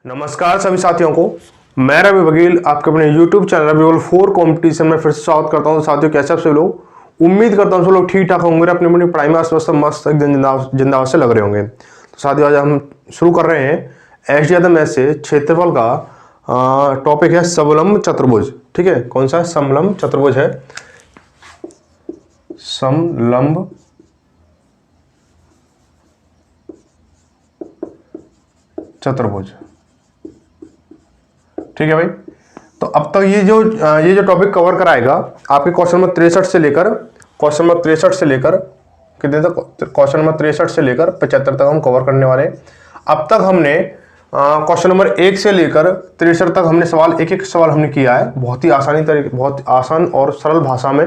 नमस्कार सभी साथियों को। मैं रवि वकील आपके अपने YouTube चैनल रवि 4 कंपटीशन में फिर से स्वागत करता हूं। साथियों कैसे आप सब लोग, उम्मीद करता हूं सब लोग ठीक ठाक होंगे, अपनी अपनी पढ़ाई में मस्त एकदम जिंदाबाद से लग रहे होंगे। तो साथियों आज हम शुरू कर रहे हैं एसडीआई मैथ से क्षेत्रफल का टॉपिक है समलंब चतुर्भुज। ठीक है, कौन सा समलंब चतुर्भुज है? समलंब चतुर्भुज। ठीक है भाई, तो अब तक ये जो टॉपिक कवर कराएगा आपके क्वेश्चन नंबर 63 से लेकर कितने तक? क्वेश्चन नंबर 63 से लेकर 75 तक हम कवर करने वाले हैं। अब तक हमने क्वेश्चन नंबर 1 से लेकर 63 तक हमने सवाल एक सवाल हमने किया है, बहुत आसान और सरल भाषा में।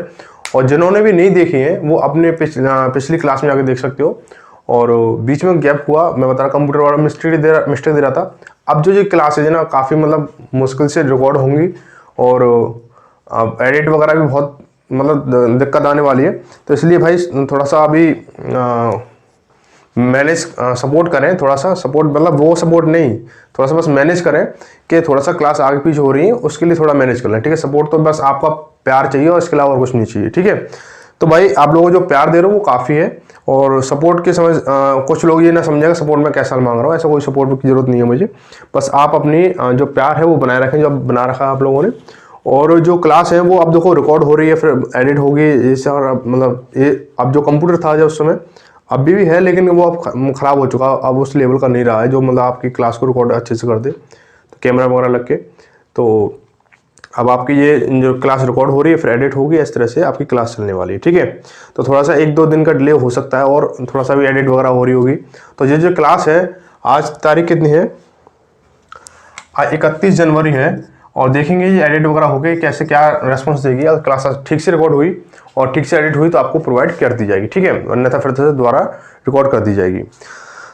और जिन्होंने भी नहीं देखी है वो अपने पिछली क्लास में जाकर देख सकते हो। और बीच में गैप हुआ, मैं बता रहा कंप्यूटर वाला मिस्टेक दे रहा था। अब जो क्लासेज है ना काफ़ी मतलब मुश्किल से रिकॉर्ड होंगी और अब एडिट वगैरह भी बहुत मतलब दिक्कत आने वाली है। तो इसलिए भाई थोड़ा सा अभी मैनेज सपोर्ट करें, थोड़ा सा सपोर्ट मतलब वो सपोर्ट नहीं, थोड़ा सा बस मैनेज करें कि थोड़ा सा क्लास आगे पीछे हो रही है, उसके लिए थोड़ा मैनेज कर लें। ठीक है, सपोर्ट तो बस आपका प्यार चाहिए और इसके अलावा और कुछ नहीं चाहिए। ठीक है, तो भाई आप लोगों को जो प्यार दे रहे हो वो काफ़ी है। और सपोर्ट के समझ कुछ लोग ये ना समझेगा सपोर्ट में कैसा मांग रहा हूँ, ऐसा कोई सपोर्ट की जरूरत नहीं है मुझे। बस आप अपनी जो प्यार है वो बनाए रखें, जो बना रखा है आप लोगों ने। और जो क्लास है वो अब देखो रिकॉर्ड हो रही है, फिर एडिट होगी इससे, और मतलब ये अब जो कंप्यूटर था जो उस समय अभी भी है, लेकिन वो अब ख़राब हो चुका, अब उस लेवल का नहीं रहा है जो मतलब आपकी क्लास को रिकॉर्ड अच्छे से कर दे, तो कैमरा वगैरह लग के। तो अब आपकी ये जो क्लास रिकॉर्ड हो रही है फिर एडिट होगी, इस तरह से आपकी क्लास चलने वाली है। ठीक है, तो थोड़ा सा 1-2 दिन का डिले हो सकता है और थोड़ा सा भी एडिट वगैरह हो रही होगी। तो ये जो क्लास है आज तारीख कितनी है? आज 31 जनवरी है। और देखेंगे ये एडिट वगैरह हो गई कैसे क्या रेस्पॉन्स देगी। अगर क्लास ठीक से रिकॉर्ड हुई और ठीक से एडिट हुई तो आपको प्रोवाइड कर दी जाएगी। ठीक है, अन्यथा फिर से दोबारा रिकॉर्ड कर दी जाएगी।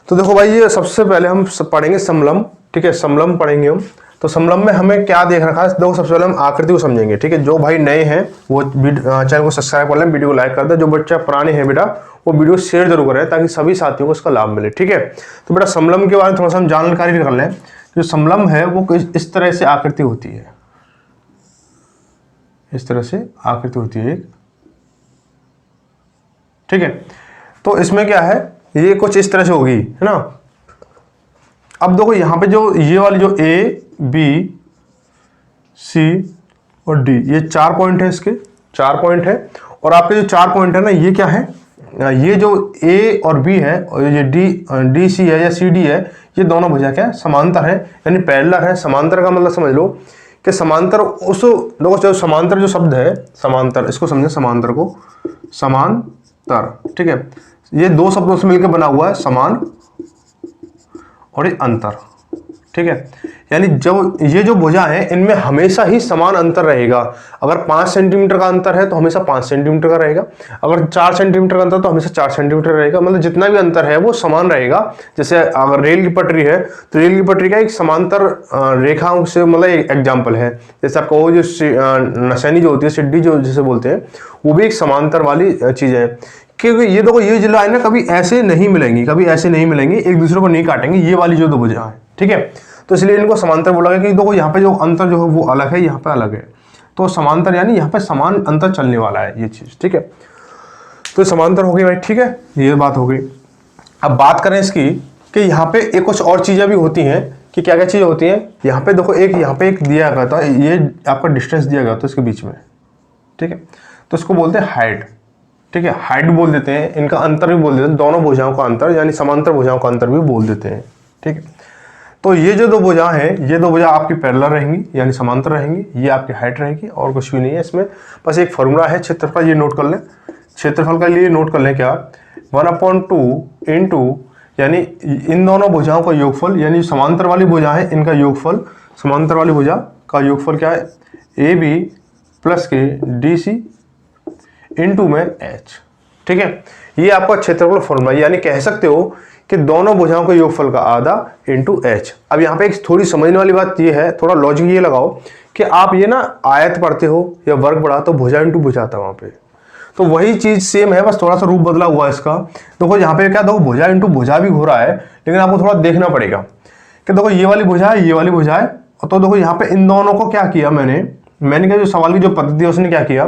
तो देखो भाई ये सबसे पहले हम पढ़ेंगे समलंब। ठीक है, समलंब पढ़ेंगे हम। तो समलंब में हमें क्या देख रखा है, देखो सबसे पहले हम आकृति को समझेंगे। ठीक है, जो भाई नए हैं वो चैनल को सब्सक्राइब कर लें, वीडियो को लाइक कर दें। जो बच्चा पुराने हैं बेटा वो वीडियो शेयर जरूर करें ताकि सभी साथियों को इसका लाभ मिले। ठीक है, तो बेटा समलंब के बारे में थोड़ा सा हम जानकारी कर लें। जो समलंब है वो इस तरह से आकृति होती है, इस तरह से आकृति होती है एक। ठीक है, तो इसमें क्या है, ये कुछ इस तरह से होगी, है ना। अब देखो यहाँ पे जो ये वाली जो ए बी सी और डी, ये 4 पॉइंट है, इसके 4 पॉइंट है। और आपके जो 4 पॉइंट है ना, ये क्या है, ये जो ए और बी है और ये डी सी है या सी डी है, ये दोनों भुजा क्या है, समांतर है, यानी पैरेलल है। समांतर का मतलब समझ लो कि समांतर उस देखो जो समांतर जो शब्द है, समांतर, इसको समझे समांतर को, समांतर। ठीक है, ये 2 शब्दों से मिलकर बना हुआ है, समान और ये अंतर। ठीक है, यानी जब ये जो भुजा है इनमें हमेशा ही समान अंतर रहेगा। अगर 5 सेंटीमीटर का अंतर है तो हमेशा 5 सेंटीमीटर का रहेगा, अगर 4 सेंटीमीटर का अंतर तो हमेशा 4 सेंटीमीटर रहेगा। मतलब जितना भी अंतर है वो समान रहेगा। जैसे अगर रेल की पटरी है तो रेल की पटरी का एक समांतर रेखाओं से मतलब एक एग्जाम्पल है। जैसे आपका वो जो नसैनी जो होती है, सिड्डी जो जिसे बोलते हैं, वो भी एक समांतर वाली चीज़ है। क्योंकि ये देखो ये जो लाइन है कभी ऐसे नहीं मिलेंगी, कभी ऐसे नहीं मिलेंगी, एक दूसरे को नहीं काटेंगे, ये वाली जो 2 भुजा है। ठीक है, तो इसलिए इनको समांतर बोला गया कि देखो यहाँ पे जो अंतर जो है वो अलग है, यहाँ पे अलग है। तो समांतर यानी यहाँ पे समान अंतर चलने वाला है ये चीज़। ठीक है, तो समांतर हो गई भाई। ठीक है, ये बात हो गई। अब बात करें इसकी कि यहाँ पे एक कुछ और चीज़ें भी होती हैं कि क्या क्या चीज़ें होती हैं। यहाँ पे देखो यहाँ पे एक दिया गया था, ये आपका डिस्टेंस दिया गया था इसके बीच में। ठीक है, तो इसको बोलते हैं हाइट। ठीक है, हाइट बोल देते हैं, इनका अंतर भी बोल देते हैं, दोनों भुजाओं का अंतर यानी समांतर भुजाओं का अंतर भी बोल देते हैं। ठीक है, तो ये जो 2 भुजा हैं, ये 2 भुजा आपकी पैरेलल रहेंगी यानी समांतर रहेंगी, ये आपकी हाइट रहेगी और कुछ भी नहीं है इसमें। बस एक फॉर्मूला है क्षेत्रफल, ये नोट कर लें। क्षेत्रफल का लिए नोट कर लें क्या, 1/2 इंटू यानी इन दोनों भुजाओं का योगफल, यानी समांतर वाली भुजा है इनका योगफल, समांतर वाली भुजा का योगफल क्या है, ए बी प्लस के डी सी इंटू में एच। ठीक है, ये आपका क्षेत्रफल फॉर्मूला, यानी कह सकते हो कि दोनों भुजाओं के योगफल का आधा इंटू एच। अब यहाँ पे एक थोड़ी समझने वाली बात ये है, थोड़ा लॉजिक ये लगाओ कि आप ये ना आयत पढ़ते हो या वर्ग पढ़ा तो भुजा इंटू भुजा था वहाँ पे, तो वही चीज़ सेम है, बस थोड़ा सा रूप बदला हुआ है इसका। देखो यहाँ पे क्या, देखो भुजा इंटू भुजा भी हो रहा है, लेकिन आपको थोड़ा देखना पड़ेगा कि देखो ये वाली भुजा है, ये वाली भुजा है, तो देखो यहाँ पे इन दोनों को क्या किया मैंने क्या जो सवाल की जो पद्धति है उसने क्या किया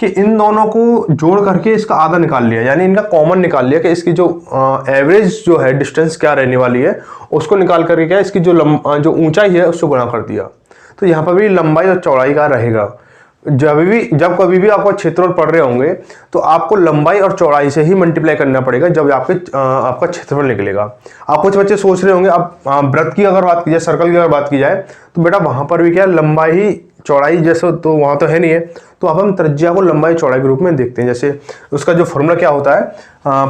कि इन दोनों को जोड़ करके इसका आधा निकाल लिया, यानी इनका कॉमन निकाल लिया कि इसकी जो एवरेज जो है डिस्टेंस क्या रहने वाली है उसको निकाल करके क्या इसकी जो ऊंचाई है उसको गुणा कर दिया। तो यहाँ पर भी लंबाई और चौड़ाई का रहेगा। जब कभी भी आपको क्षेत्रफल पढ़ रहे होंगे तो आपको लंबाई और चौड़ाई से ही मल्टीप्लाई करना पड़ेगा जब आपका क्षेत्रफल निकलेगा। आप कुछ बच्चे सोच रहे होंगे, अब वृत्त की अगर बात की जाए, सर्कल की अगर बात की जाए, तो बेटा वहां पर भी क्या लंबाई ही चौड़ाई जैसे तो वहां तो है नहीं है, तो अब हम त्रिज्या को लंबाई चौड़ाई के रूप में देखते हैं। जैसे उसका जो फॉर्मूला क्या होता है,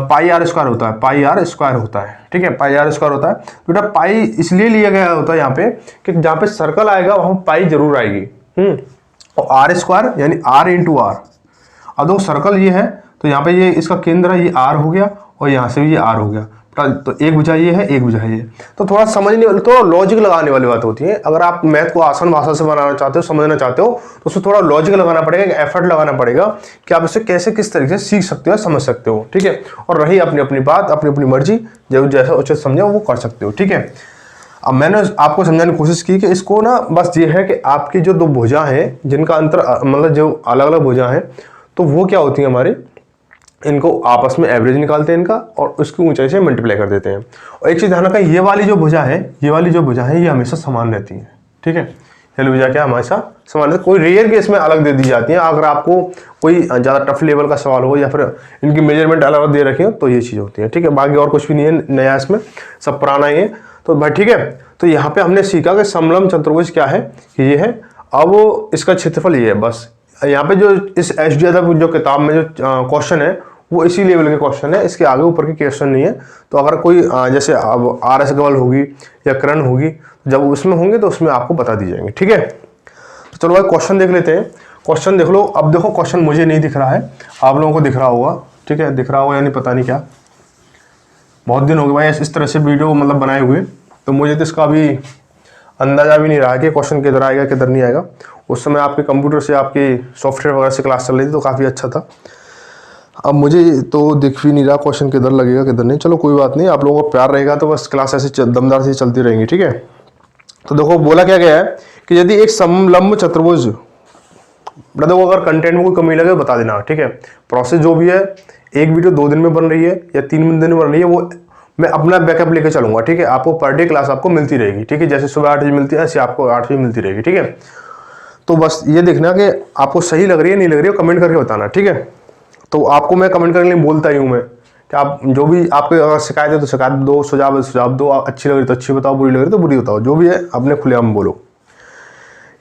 पाई आर स्क्वायर होता है, पाई आर स्क्वायर होता है, ठीक है, पाई आर स्क्वायर होता है। बेटा पाई इसलिए लिया गया होता है यहाँ पे कि जहाँ पे सर्कल आएगा वहां पाई जरूर आएगी। और आर स्क्वायर यानी आर इंटू आर। अब दो सर्कल ये है तो यहाँ पे ये इसका केंद्र है, ये आर हो गया और यहाँ से भी ये आर हो गया। तो एक भुजा ये है, एक भुजा है ये। तो थोड़ा समझने वाली, थोड़ा लॉजिक लगाने वाली बात होती है। अगर आप मैथ को आसान भाषा से बनाना चाहते हो, समझना चाहते हो, तो उसमें थोड़ा लॉजिक लगाना पड़ेगा, एफर्ट लगाना पड़ेगा कि आप इसे कैसे किस तरीके से सीख सकते हो, समझ सकते हो, ठीक है। और रही अपनी अपनी बात, अपनी अपनी मर्जी, जब जैसा उचित समझे वो कर सकते हो, ठीक है। अब मैंने आपको समझाने की कोशिश की कि इसको ना बस ये है कि आपकी जो दो भुजा हैं जिनका अंतर मतलब जो अलग अलग भुजा हैं, तो वो क्या होती हैं हमारी, इनको आपस में एवरेज निकालते हैं इनका और उसकी ऊंचाई से मल्टीप्लाई कर देते हैं। और एक चीज़ ध्यान रखना, ये वाली जो भुजा है, ये वाली जो भुजा है ये हमेशा समान रहती है, ठीक है। ये भुजा क्या हमेशा समान रहती है, कोई रेयर केस में अलग दे दी जाती है। अगर आपको कोई ज़्यादा टफ लेवल का सवाल हो या फिर इनकी मेजरमेंट अलग अलग दे रखी हो तो ये चीज़ होती है, ठीक है। बाकी और कुछ भी नहीं है नया इसमें, सब पुराना ही है। तो भाई ठीक है, तो यहाँ पे हमने सीखा कि समलंब चतुर्भुज क्या है, ये है। अब इसका क्षेत्रफल ये है बस। यहाँ पे जो इस एच डी जो किताब में जो क्वेश्चन है वो इसी लेवल के क्वेश्चन है, इसके आगे ऊपर के क्वेश्चन नहीं है। तो अगर कोई जैसे अब आर एस गवल होगी या करण होगी, जब उसमें होंगे तो उसमें आपको बता दी जाएंगे, ठीक है। तो चलो भाई क्वेश्चन देख लेते हैं। क्वेश्चन देख लो। अब देखो क्वेश्चन मुझे नहीं दिख रहा है, आप लोगों को दिख रहा होगा, ठीक है, दिख रहा होगा यानी पता नहीं क्या। बहुत दिन हो गए भाई इस तरह से वीडियो मतलब बनाए हुए, तो मुझे तो इसका अभी अंदाजा भी नहीं रहा कि क्वेश्चन किधर आएगा किधर नहीं आएगा। उस समय आपके कंप्यूटर से आपकी सॉफ्टवेयर वगैरह से क्लास चल रही थी तो काफ़ी अच्छा था। अब मुझे तो दिख भी नहीं रहा क्वेश्चन किधर लगेगा किधर नहीं। चलो कोई बात नहीं, आप लोगों को प्यार रहेगा तो बस क्लास ऐसे दमदार से चलती रहेंगी, ठीक है। तो देखो बोला क्या गया है कि यदि एक समलंब चतुर्भुज, देखो अगर कंटेंट में कोई कमी लगे तो बता देना, ठीक है। प्रोसेस जो भी है, एक वीडियो 2 दिन में बन रही है या 3 दिन में बन रही है, वो मैं अपना बैकअप लेके चलूंगा, ठीक है। आपको पर डे क्लास आपको मिलती रहेगी, ठीक है। जैसे सुबह 8 बजे मिलती है ऐसे आपको 8 बजे मिलती रहेगी, ठीक है। तो बस ये देखना कि आपको सही लग रही है नहीं लग रही है, कमेंट करके बताना, ठीक है। तो आपको मैं कमेंट करने के लिए बोलता ही हूँ मैं कि आप जो भी आपके अगर शिकायत है तो शिकायत दो, सुझाव है सुझाव दो, अच्छी लग रही तो अच्छी बताओ, बुरी लग रही तो बुरी बताओ, जो भी है अपने खुलेआम बोलो।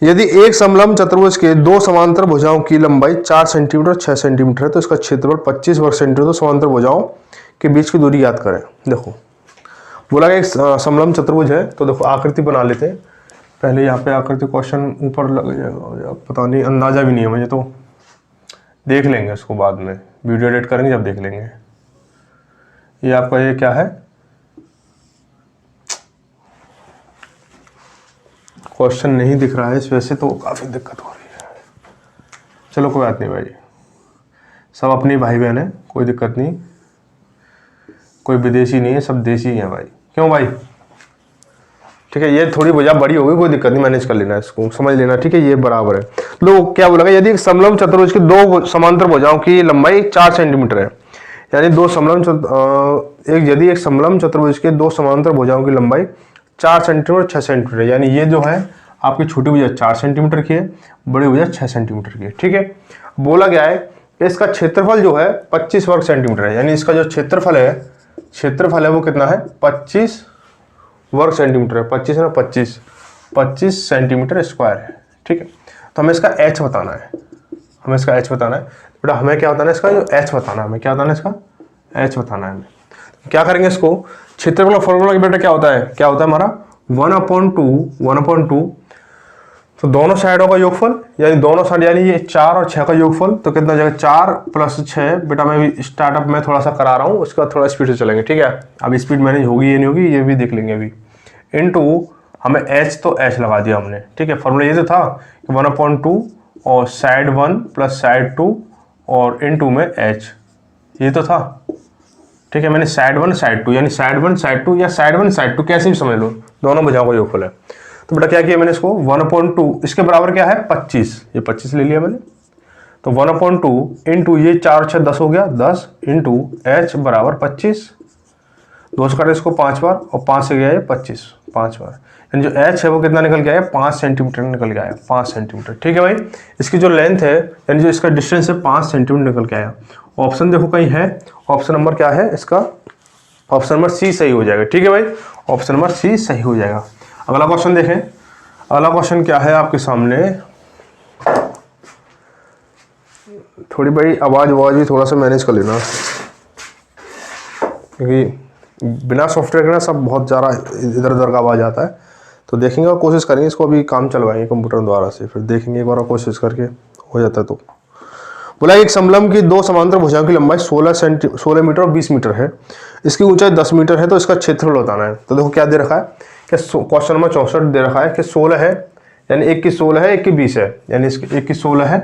यदि एक समलंब चतुर्भुज के दो समांतर भुजाओं की लंबाई 4 सेंटीमीटर 6 सेंटीमीटर है तो इसका क्षेत्रफल 25 वर्ग सेंटीमीटर, तो समांतर भुजाओं के बीच की दूरी याद करें। देखो बोला गया एक समलंब चतुर्भुज है, तो देखो आकृति बना लेते हैं पहले। यहाँ पे आकृति क्वेश्चन ऊपर लग जाएगा, पता नहीं, अंदाजा भी नहीं है मुझे, तो देख लेंगे उसको बाद में, वीडियो एडिट करेंगे जब देख लेंगे। ये आपका ये क्या है, क्वेश्चन नहीं दिख रहा है इस वजह से तो काफ़ी दिक्कत हो रही है। चलो कोई बात नहीं भाई, सब अपने भाई बहन है, कोई दिक्कत नहीं, कोई विदेशी नहीं है, सब देसी हैं भाई, क्यों भाई, ठीक है। ये थोड़ी भुजा बड़ी होगी, कोई दिक्कत नहीं, मैनेज कर लेना, इसको समझ लेना, ठीक है। ये बराबर है। लोग क्या बोला, यदि एक समलंब चतुर्भुज की दो समांतर भुजाओं की लंबाई 4 सेंटीमीटर है, यानी यदि एक समलंब चतुर्भुज के दो समांतर भुजाओं की लंबाई 4 सेंटीमीटर 6 सेंटीमीटर, यानी ये जो है आपकी छोटी भुजा 4 सेंटीमीटर की है, बड़ी भुजा 6 सेंटीमीटर की है, ठीक है। बोला गया है कि इसका क्षेत्रफल जो है 25 वर्ग सेंटीमीटर है, यानी इसका जो क्षेत्रफल है वो कितना है, 25 वर्ग सेंटीमीटर है। 25 है ना, 25 सेंटीमीटर स्क्वायर है, ठीक है। तो हमें इसका एच बताना है, बेटा हमें क्या बताना है, इसका जो एच बताना है, हमें क्या बताना है, इसका एच बताना है हमें। क्या करेंगे इसको, क्षेत्रफल का फॉर्मूला बेटा क्या होता है हमारा 1/2। तो दोनों साइडों का योगफल, यानी दोनों साइड यानी ये 4 और 6 का योगफल, तो कितना जाएगा 4 + 6। बेटा मैं भी स्टार्टअप में थोड़ा सा करा रहा हूँ, उसका थोड़ा स्पीड से चलेंगे, ठीक है। अब स्पीड मैनेज होगी ये नहीं होगी ये भी देख लेंगे अभी। इनटू हमें एच, तो एच लगा दिया हमने, ठीक है। फॉर्मूला ये तो था कि 1/2 और साइड 1 + साइड 2 और इनटू में एच, ये तो था, ठीक है, मैंने साइड 1 साइड 2 यानी साइड 1 साइड 2 या साइड 1 साइड 2 कैसे भी समझ लो, दोनों भुजाओं का योगफल है। तो बेटा क्या किया मैंने इसको 1/2 इसके बराबर क्या है 25, ये 25 ले लिया मैंने। तो 1/2 इंटू ये 4 6 10 हो गया 10 इंटू h बराबर 25, 2 से काटे इसको 5 बार और 5 से गया ये 25 5 बार, यानी जो h है वो कितना निकल के आया 5 सेंटीमीटर निकल के आया 5 सेंटीमीटर। ठीक है भाई, इसकी जो लेंथ है यानी जो इसका डिस्टेंस है 5 सेंटीमीटर निकल के आया। ऑप्शन देखो कहीं है, ऑप्शन नंबर क्या है इसका, ऑप्शन नंबर सी सही हो जाएगा। ठीक है भाई, ऑप्शन नंबर सी सही हो जाएगा। अगला क्वेश्चन देखें, अगला क्वेश्चन क्या है आपके सामने, थोड़ी भाई आवाज़ भी थोड़ा सा मैनेज कर लेना, क्योंकि बिना सॉफ्टवेयर के ना सब बहुत ज़्यादा इधर उधर का आवाज़ आता है। तो देखेंगे और कोशिश करेंगे, इसको अभी काम चलवाएंगे कंप्यूटर द्वारा से, फिर देखेंगे एक बार कोशिश करके हो जाता है। तो बोला एक समलंब की दो समांतर भुजाओं की लंबाई 16 मीटर और 20 मीटर है, इसकी ऊंचाई 10 मीटर है, तो इसका क्षेत्रफल बताना है। तो देखो क्या दे रखा है कि क्वेश्चन नंबर 64 दे रखा है कि 16 है, यानी एक की 16 है एक की 20 है, यानी इसकी एक की 16 है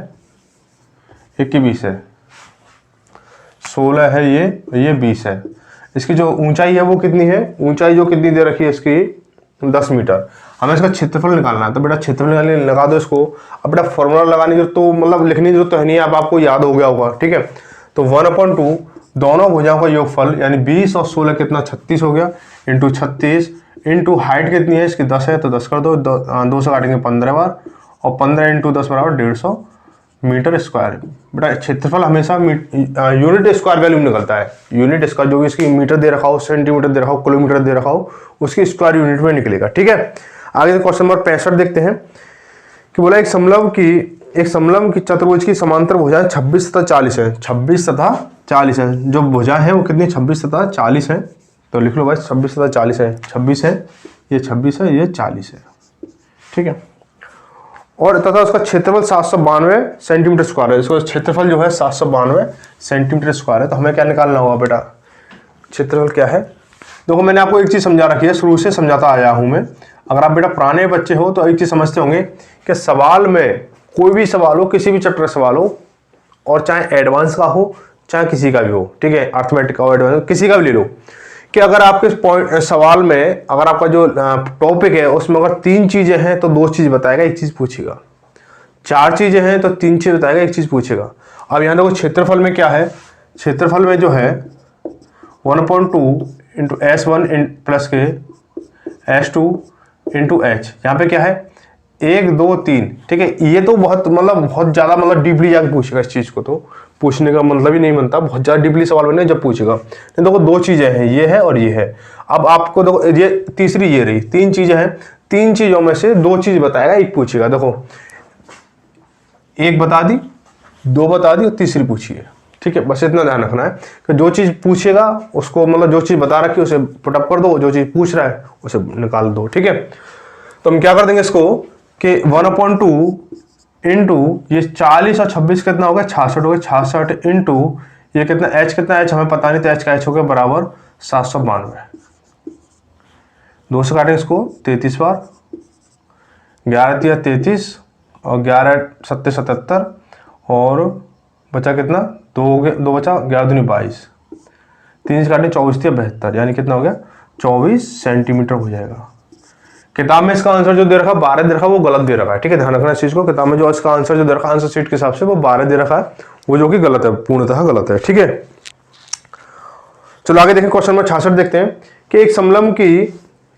एक की 20 है, 16 है ये 20 है। इसकी जो ऊंचाई है वो कितनी है, ऊंचाई जो कितनी दे रखी है इसकी 10 मीटर, हमें इसका क्षेत्रफल निकालना है। तो बेटा क्षेत्रफल लगा दो इसको। अब बेटा फॉर्मूला लगाने की तो मतलब लिखने की जरूरत तो है नहीं, अब आपको याद हो गया होगा। ठीक है, तो 1/2 दोनों भुजाओं का योगफल यानी 20 और 16 कितना 36 हो गया, इंटू 36 इंटू हाइट कितनी है इसकी 10 है, तो 10 कर दो, 2 से काटेंगे 15 बार, और 15 इंटू 10 बराबर 150 मीटर स्क्वायर। बेटा क्षेत्रफल हमेशा यूनिट स्क्वायर वैल्यू निकलता है, यूनिट स्क्वायर जो भी इसकी मीटर दे रखा हो, सेंटीमीटर दे रखा हो, किलोमीटर दे रखा हो, उसकी स्क्वायर यूनिट में निकलेगा। ठीक है, आगे क्वेश्चन नंबर 65 देखते हैं कि बोला एक समलंब की चतुर्भुज की समांतर भुजाएं 26 तथा 40 है, 26 तथा 40 है, जो भुजाएं हैं वो कितनी 26 तथा 40 है। तो लिख लो भाई 26 तथा 40 है, 26 है ये 26 है ये 40 है। ठीक है, और तथा उसका क्षेत्रफल 792 सेंटीमीटर स्क्वायर है, इसका क्षेत्रफल जो है 792 सेंटीमीटर स्क्वायर है। तो हमें क्या निकालना होगा बेटा, क्षेत्रफल क्या है। देखो मैंने आपको एक चीज़ समझा रखी है, शुरू से समझाता आया हूँ मैं। अगर आप बेटा पुराने बच्चे हो तो एक चीज़ समझते होंगे कि सवाल में कोई भी सवाल हो, किसी भी चैप्टर का सवाल हो, और चाहे एडवांस का हो चाहे किसी का भी हो, ठीक है, अर्थमेटिक का हो एडवांस किसी का भी ले लो, कि अगर आपके पॉइंट सवाल में अगर आपका जो टॉपिक है उसमें अगर 3 चीज़ें हैं तो 2 चीज़ बताएगा, 1 चीज़ पूछेगा, 4 चीज़ें हैं तो 3 चीज़ बताएगा, 1 चीज़ पूछेगा। अब यहाँ देखो क्षेत्रफल में क्या है, क्षेत्रफल में जो है 1/2 इंटू S1 प्लस के S2 इंटू H, यहाँ पे क्या है 1 2 3। ठीक है, ये तो बहुत ज़्यादा डीपली जाकर पूछेगा इस चीज़ को, तो पूछने का मतलब ही नहीं बनता, बहुत ज़्यादा डीपली सवाल बने जब पूछेगा। तो देखो 2 चीज़ें हैं, ये है और ये है। अब आपको देखो ये तीसरी ये रही, 3 चीज़ें हैं, 3 चीज़ों में से 2 चीज़ बताएगा, 1 पूछेगा। देखो 1 बता दी, 2 बता दी और तीसरी पूछिए। ठीक है, बस इतना ध्यान रखना है कि जो चीज़ पूछेगा उसको जो चीज़ बता रखी है उसे पुटअप कर दो, जो चीज़ पूछ रहा है उसे निकाल दो। ठीक है, तो हम क्या कर देंगे इसको कि 1/2 इंटू ये 40 और 26 कितना हो गया 66 हो गया, 66 इंटू ये कितना h कितना h हमें पता नहीं, तो h का h हो गया बराबर 792। 2 से काटेंगे इसको 33 बार, 11 दिया 33 और 11 7 77 और बचा कितना 2 बचा 11 दूनी 22, 3 से काटेंगे 24 दिया 72, यानी कितना हो गया 24 सेंटीमीटर हो जाएगा। किताब में इसका आंसर जो दे रखा है 12 दे रखा है, वो गलत दे रखा है। ठीक है, ध्यान रखना इस चीज को, किताब में जो इसका आंसर जो दे रखा है आंसर शीट के हिसाब से वो 12 दे रखा है, वो जो कि गलत है, पूर्णतः गलत है। ठीक है, चलो आगे देखें, क्वेश्चन नंबर 66 देखते हैं कि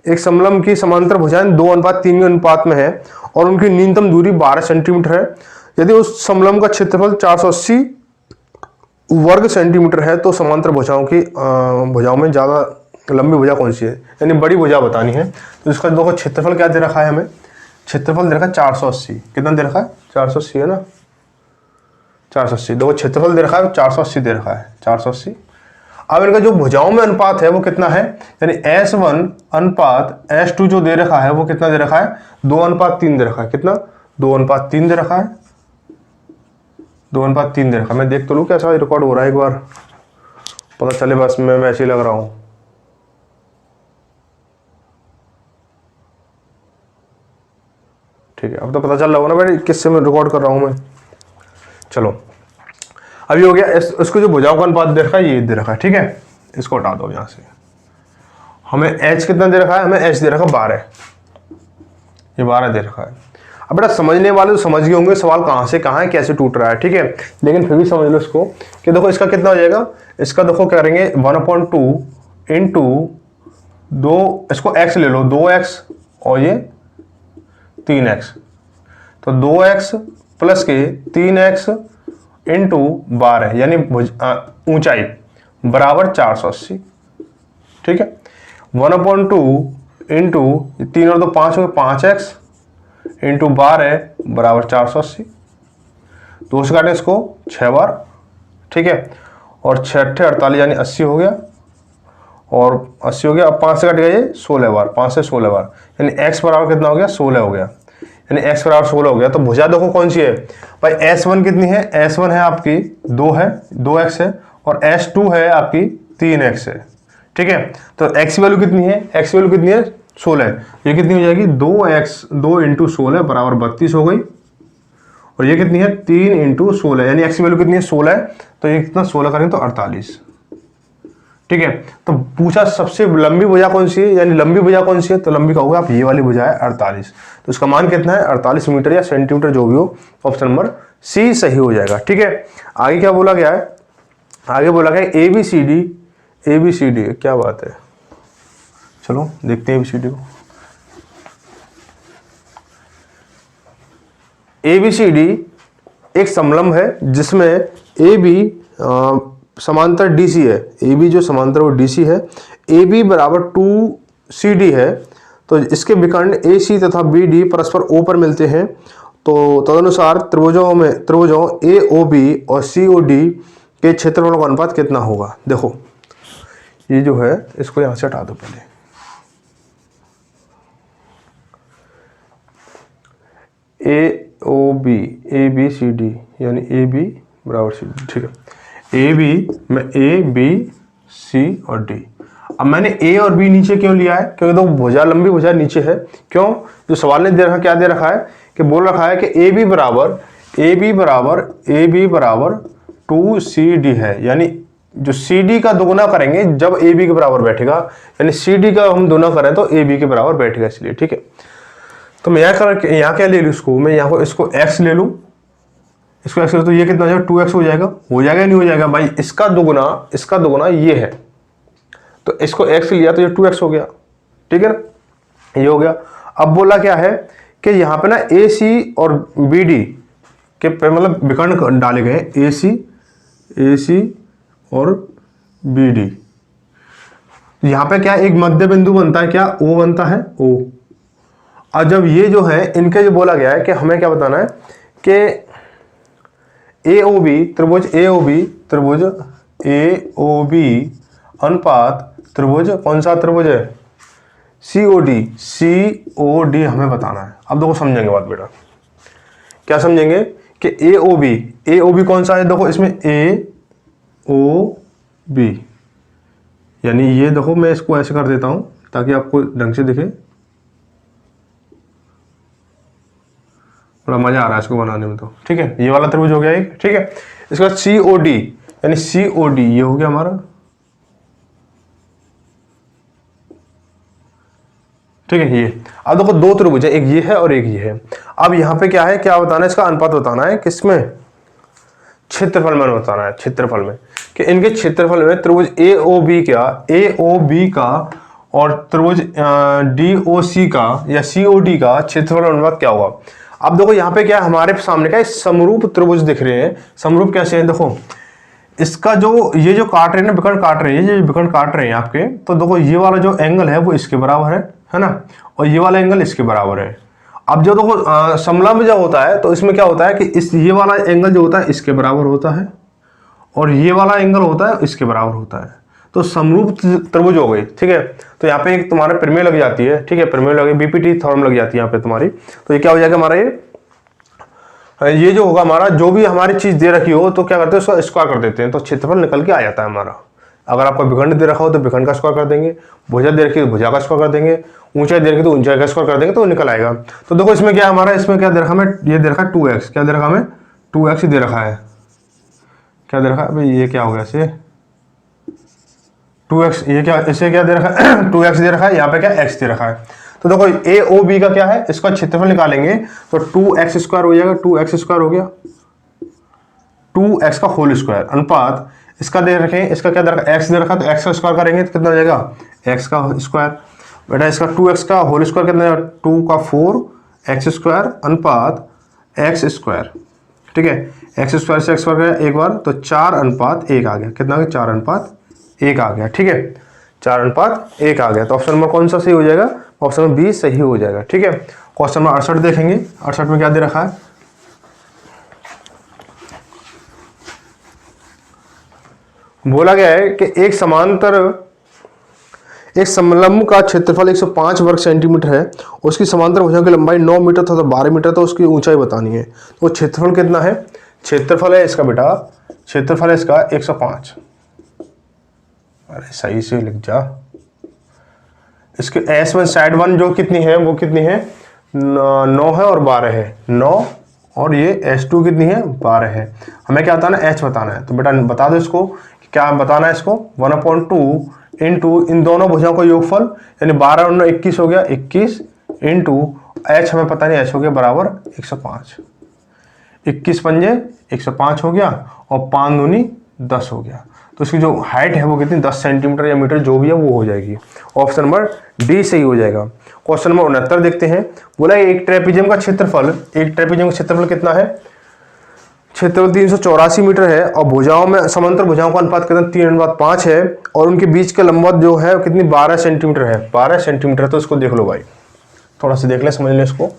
एक समलंब की समांतर भुजाएं 2:3 के अनुपात में है और उनकी न्यूनतम दूरी 12 सेंटीमीटर है। यदि उस समलंब का क्षेत्रफल 480 वर्ग सेंटीमीटर है तो समांतर भुजाओं में ज्यादा लंबी भुजा कौन सी है, यानी बड़ी भुजा बतानी है। तो इसका देखो क्षेत्रफल क्या दे रखा है, हमें क्षेत्रफल दे रखा है 480, कितना दे रखा है 480 है ना, 480। देखो क्षेत्रफल दे रखा है 480 दे रखा है 480। अब इनका जो भुजाओं में अनुपात है वो कितना है, यानी S1 अनुपात S2 जो दे रखा है वो कितना दे रखा है 2:3 दे रखा है, कितना 2:3 दे रखा है, 2:3 दे रखा है। मैं देख तो लूँ कैसा रिकॉर्ड हो रहा है, एक बार पता चले, बस मैं वैसे ही लग रहा हूँ। ठीक है, अब तो पता चल रहा होगा ना भाई किससे मैं रिकॉर्ड कर रहा हूँ मैं। चलो अभी हो गया, इसको जो भुजाओं का अनुपात दे रखा है ये दे रखा है। ठीक है, इसको हटा दो यहाँ से। हमें एच कितना दे रखा है, हमें एच दे रखा 12, ये 12 दे रखा है। अब बेटा समझने वाले तो समझ गए होंगे सवाल कहाँ से कहाँ है, कैसे टूट रहा है, ठीक है। लेकिन फिर भी समझ लो इसको कि देखो इसका कितना हो जाएगा, इसका देखो क्या करेंगे 1/2 इंटू 2, इसको x ले लो 2x और ये 3x, तो 2x प्लस के 3x इंटू 12 यानी ऊंचाई बराबर 480, ठीक है। 1/2 इंटू 3 और 2 5 हो गए, 5x इंटू 12 बराबर 480, तो उससे काटें इसको 6 बार, ठीक है। और 6 × 8 = 48 यानी 80 हो गया, और 80 हो गया। अब 5 से कट गया ये 16 बार, 5 से 16 बार यानी x बराबर कितना हो गया 16 हो गया, यानी x बराबर 16 हो गया। तो भुजा देखो कौन सी है भाई, S1 कितनी है, S1 है आपकी 2 है, 2x है, और S2 है आपकी 3x है, ठीक है। तो x वैल्यू कितनी है, x वैल्यू कितनी है 16, ये कितनी हो जाएगी 2x 2 × 16 बराबर 32 हो गई, और ये कितनी है 3 × 16 यानी x वैल्यू कितनी है 16 है, तो ये कितना 16 करेंगे तो 48, ठीक है। तो पूछा सबसे लंबी भुजा कौन सी है, यानी लंबी भुजा कौन सी है, तो लंबी कहोगे आप ये वाली भुजा है 48, तो इसका मान कितना है 48 मीटर या सेंटीमीटर जो भी हो, ऑप्शन नंबर सी सही हो जाएगा, ठीक है। आगे क्या बोला गया है, आगे बोला गया ए बी सी डी, क्या बात है, चलो देखते हैं ABCD को। ABCD एक समलंब है जिसमें AB समांतर DC है, AB जो समांतर वो DC है, AB बराबर 2CD है, तो इसके विकर्ण AC तथा BD परस्पर O पर मिलते हैं, तो तदनुसार त्रिभुजों AOB और COD के क्षेत्रफल का अनुपात कितना होगा। देखो ये जो है इसको यहाँ से हटा दो पहले, AOB ABCD यानी AB बराबर CD, ठीक है। AB में A B C और D। अब मैंने A और B नीचे क्यों लिया है, क्योंकि तो भुजा लंबी भुजा नीचे है, क्यों, जो सवाल ने दे रखा क्या दे रखा है कि बोल रखा है कि AB बराबर 2CD है, यानी जो CD का दोगुना करेंगे जब AB के बराबर बैठेगा, यानी CD का हम दोगुना करें तो AB के बराबर बैठेगा, इसलिए, ठीक है। तो मैं यहाँ क्या ले लूँ इसको, मैं यहाँ को इसको x ले लूँ, इसको x ले, तो ये कितना हो जाएगा 2x हो जाएगा नहीं हो जाएगा भाई, इसका दोगुना ये है, तो इसको x लिया तो ये 2x हो गया, ठीक है ना, ये हो गया। अब बोला क्या है कि यहाँ पे ना AC और BD के मतलब विकर्ण डाले गए, AC और BD, यहाँ पे क्या एक मध्य बिंदु बनता है, क्या O बनता है O। और जब ये जो है इनके जो बोला गया है कि हमें क्या बताना है कि त्रिभुज AOB अनुपात त्रिभुज कौन सा त्रिभुज है COD हमें बताना है। अब देखो समझेंगे बात बेटा, क्या समझेंगे कि AOB कौन सा है, देखो इसमें AOB यानी ये देखो मैं इसको ऐसे कर देता हूं ताकि आपको ढंग से दिखे, थोड़ा मजा आ रहा है इसको बनाने में, तो ठीक है। ये वाला त्रिभुज हो गया एक, ठीक है। इसके बाद COD यानी COD ये हो गया हमारा, ठीक है। ये अब देखो दो त्रिभुज है, एक ये है और एक ये है। अब यहाँ पे क्या है, क्या बताना है, इसका अनुपात बताना है, किसमें, क्षेत्रफल में बताना है, क्षेत्रफल में, कि इनके क्षेत्रफल में त्रिभुज AOB का और त्रिभुज DOC का या COD का क्षेत्रफल अनुपात क्या होगा। अब देखो यहाँ पे क्या हमारे सामने क्या समरूप त्रिभुज दिख रहे हैं, समरूप कैसे हैं, देखो इसका जो ये जो काट रहे हैं ना, विकर्ण काट रहे हैं, ये विकर्ण काट रहे हैं आपके, तो देखो ये वाला जो एंगल है वो इसके बराबर है ना, और ये वाला एंगल इसके बराबर है। अब जो देखो समलंब जो होता है तो इसमें क्या होता है कि ये वाला एंगल जो होता है इसके बराबर होता है, और ये वाला एंगल होता है इसके बराबर होता है, तो समरूप त्रिभुज हो गई, ठीक है। तो यहाँ पे एक तुम्हारे प्रमेय लग जाती है, ठीक है, प्रमेय लगे BPT थ्योरम लग जाती है यहाँ पे तुम्हारी, तो ये क्या हो जाएगा हमारा, ये जो होगा हमारा, जो भी हमारी चीज दे रखी हो तो क्या करते हैं उसका स्क्वायर कर देते हैं, तो क्षेत्रफल निकल के आ जाता है हमारा। अगर आपको विकर्ण दे रखा हो तो विकर्ण का स्क्वायर कर देंगे, भुजा दे रखी है तो भुजा का स्क्वायर कर देंगे, ऊंचाई दे रखी तो ऊंचाई का स्क्वायर कर देंगे, तो निकल आएगा। तो देखो इसमें क्या हमारा, इसमें क्या दे रखा हमें, ये दे रखा 2x, क्या दे रखा हमें 2x दे रखा है, क्या दे रखा है भाई, ये क्या हो गया, 2x, ये क्या, इसे क्या दे रखा है 2x दे रखा है, यहाँ पे क्या x दे रखा है। तो देखो ए ओ बी का क्या है, इसका क्षेत्रफल निकालेंगे तो 2x स्क्वायर हो जाएगा, 2x स्क्वायर हो गया, 2x का होल स्क्वायर अनुपात इसका दे रखे, इसका क्या दे रखा x दे रखा, तो x का स्क्वायर करेंगे तो कितना हो जाएगा x का स्क्वायर, बेटा इसका 2x का होल स्क्वायर कितना, 2 का 4x स्क्वायर अनुपात x स्क्वायर, ठीक है, x स्क्वायर से x स्क्वायर गया एक बार तो 4:1 आ गया, कितना आ गया 4:1 आ गया, ठीक है 4:1 आ गया। तो ऑप्शन नंबर कौन सा सही हो जाएगा, ऑप्शन नंबर बी सही हो जाएगा, ठीक है। क्वेश्चन नंबर 68 देखेंगे, 68 में क्या दे रखा है, बोला गया है कि एक समलंब का क्षेत्रफल 105 वर्ग सेंटीमीटर है, उसकी समांतर भुजाओं की लंबाई 9 मीटर तथा 12 मीटर, तो उसकी ऊंचाई बतानी है। तो क्षेत्रफल कितना है, क्षेत्रफल है इसका बेटा, क्षेत्रफल है इसका 105, अरे सही से लिख जा, इसके S1 साइड 1 जो कितनी है वो कितनी है 9 है और 12 है, 9 और ये S2 कितनी है 12 है। हमें क्या बताना है, H बताना है। तो बेटा बता दो इसको कि क्या बताना है इसको, 1/2 इंटू इन दोनों भुजाओं का योगफल, यानी 12 और 9 21 हो गया, 21 इंटू H हमें पता नहीं, H हो गया बराबर 105, 21 पंजे 105 हो गया और 5 दूनी 10 हो गया। तो इसकी जो हाइट है वो कितनी 10 सेंटीमीटर या मीटर जो भी है वो हो जाएगी। ऑप्शन नंबर डी सही हो जाएगा। क्वेश्चन नंबर 69 देखते हैं, बोला एक ट्रेपीजियम का क्षेत्रफल, एक ट्रेपीजियम का क्षेत्रफल कितना है, क्षेत्रफल 384 मीटर है और भुजाओं में समांतर भुजाओं का अनुपात कितना 3:5 है और उनके बीच का लंबाई जो है कितनी 12 सेंटीमीटर है, 12 सेंटीमीटर। तो इसको देख लो भाई, थोड़ा सा देख ले, समझ ले इसको,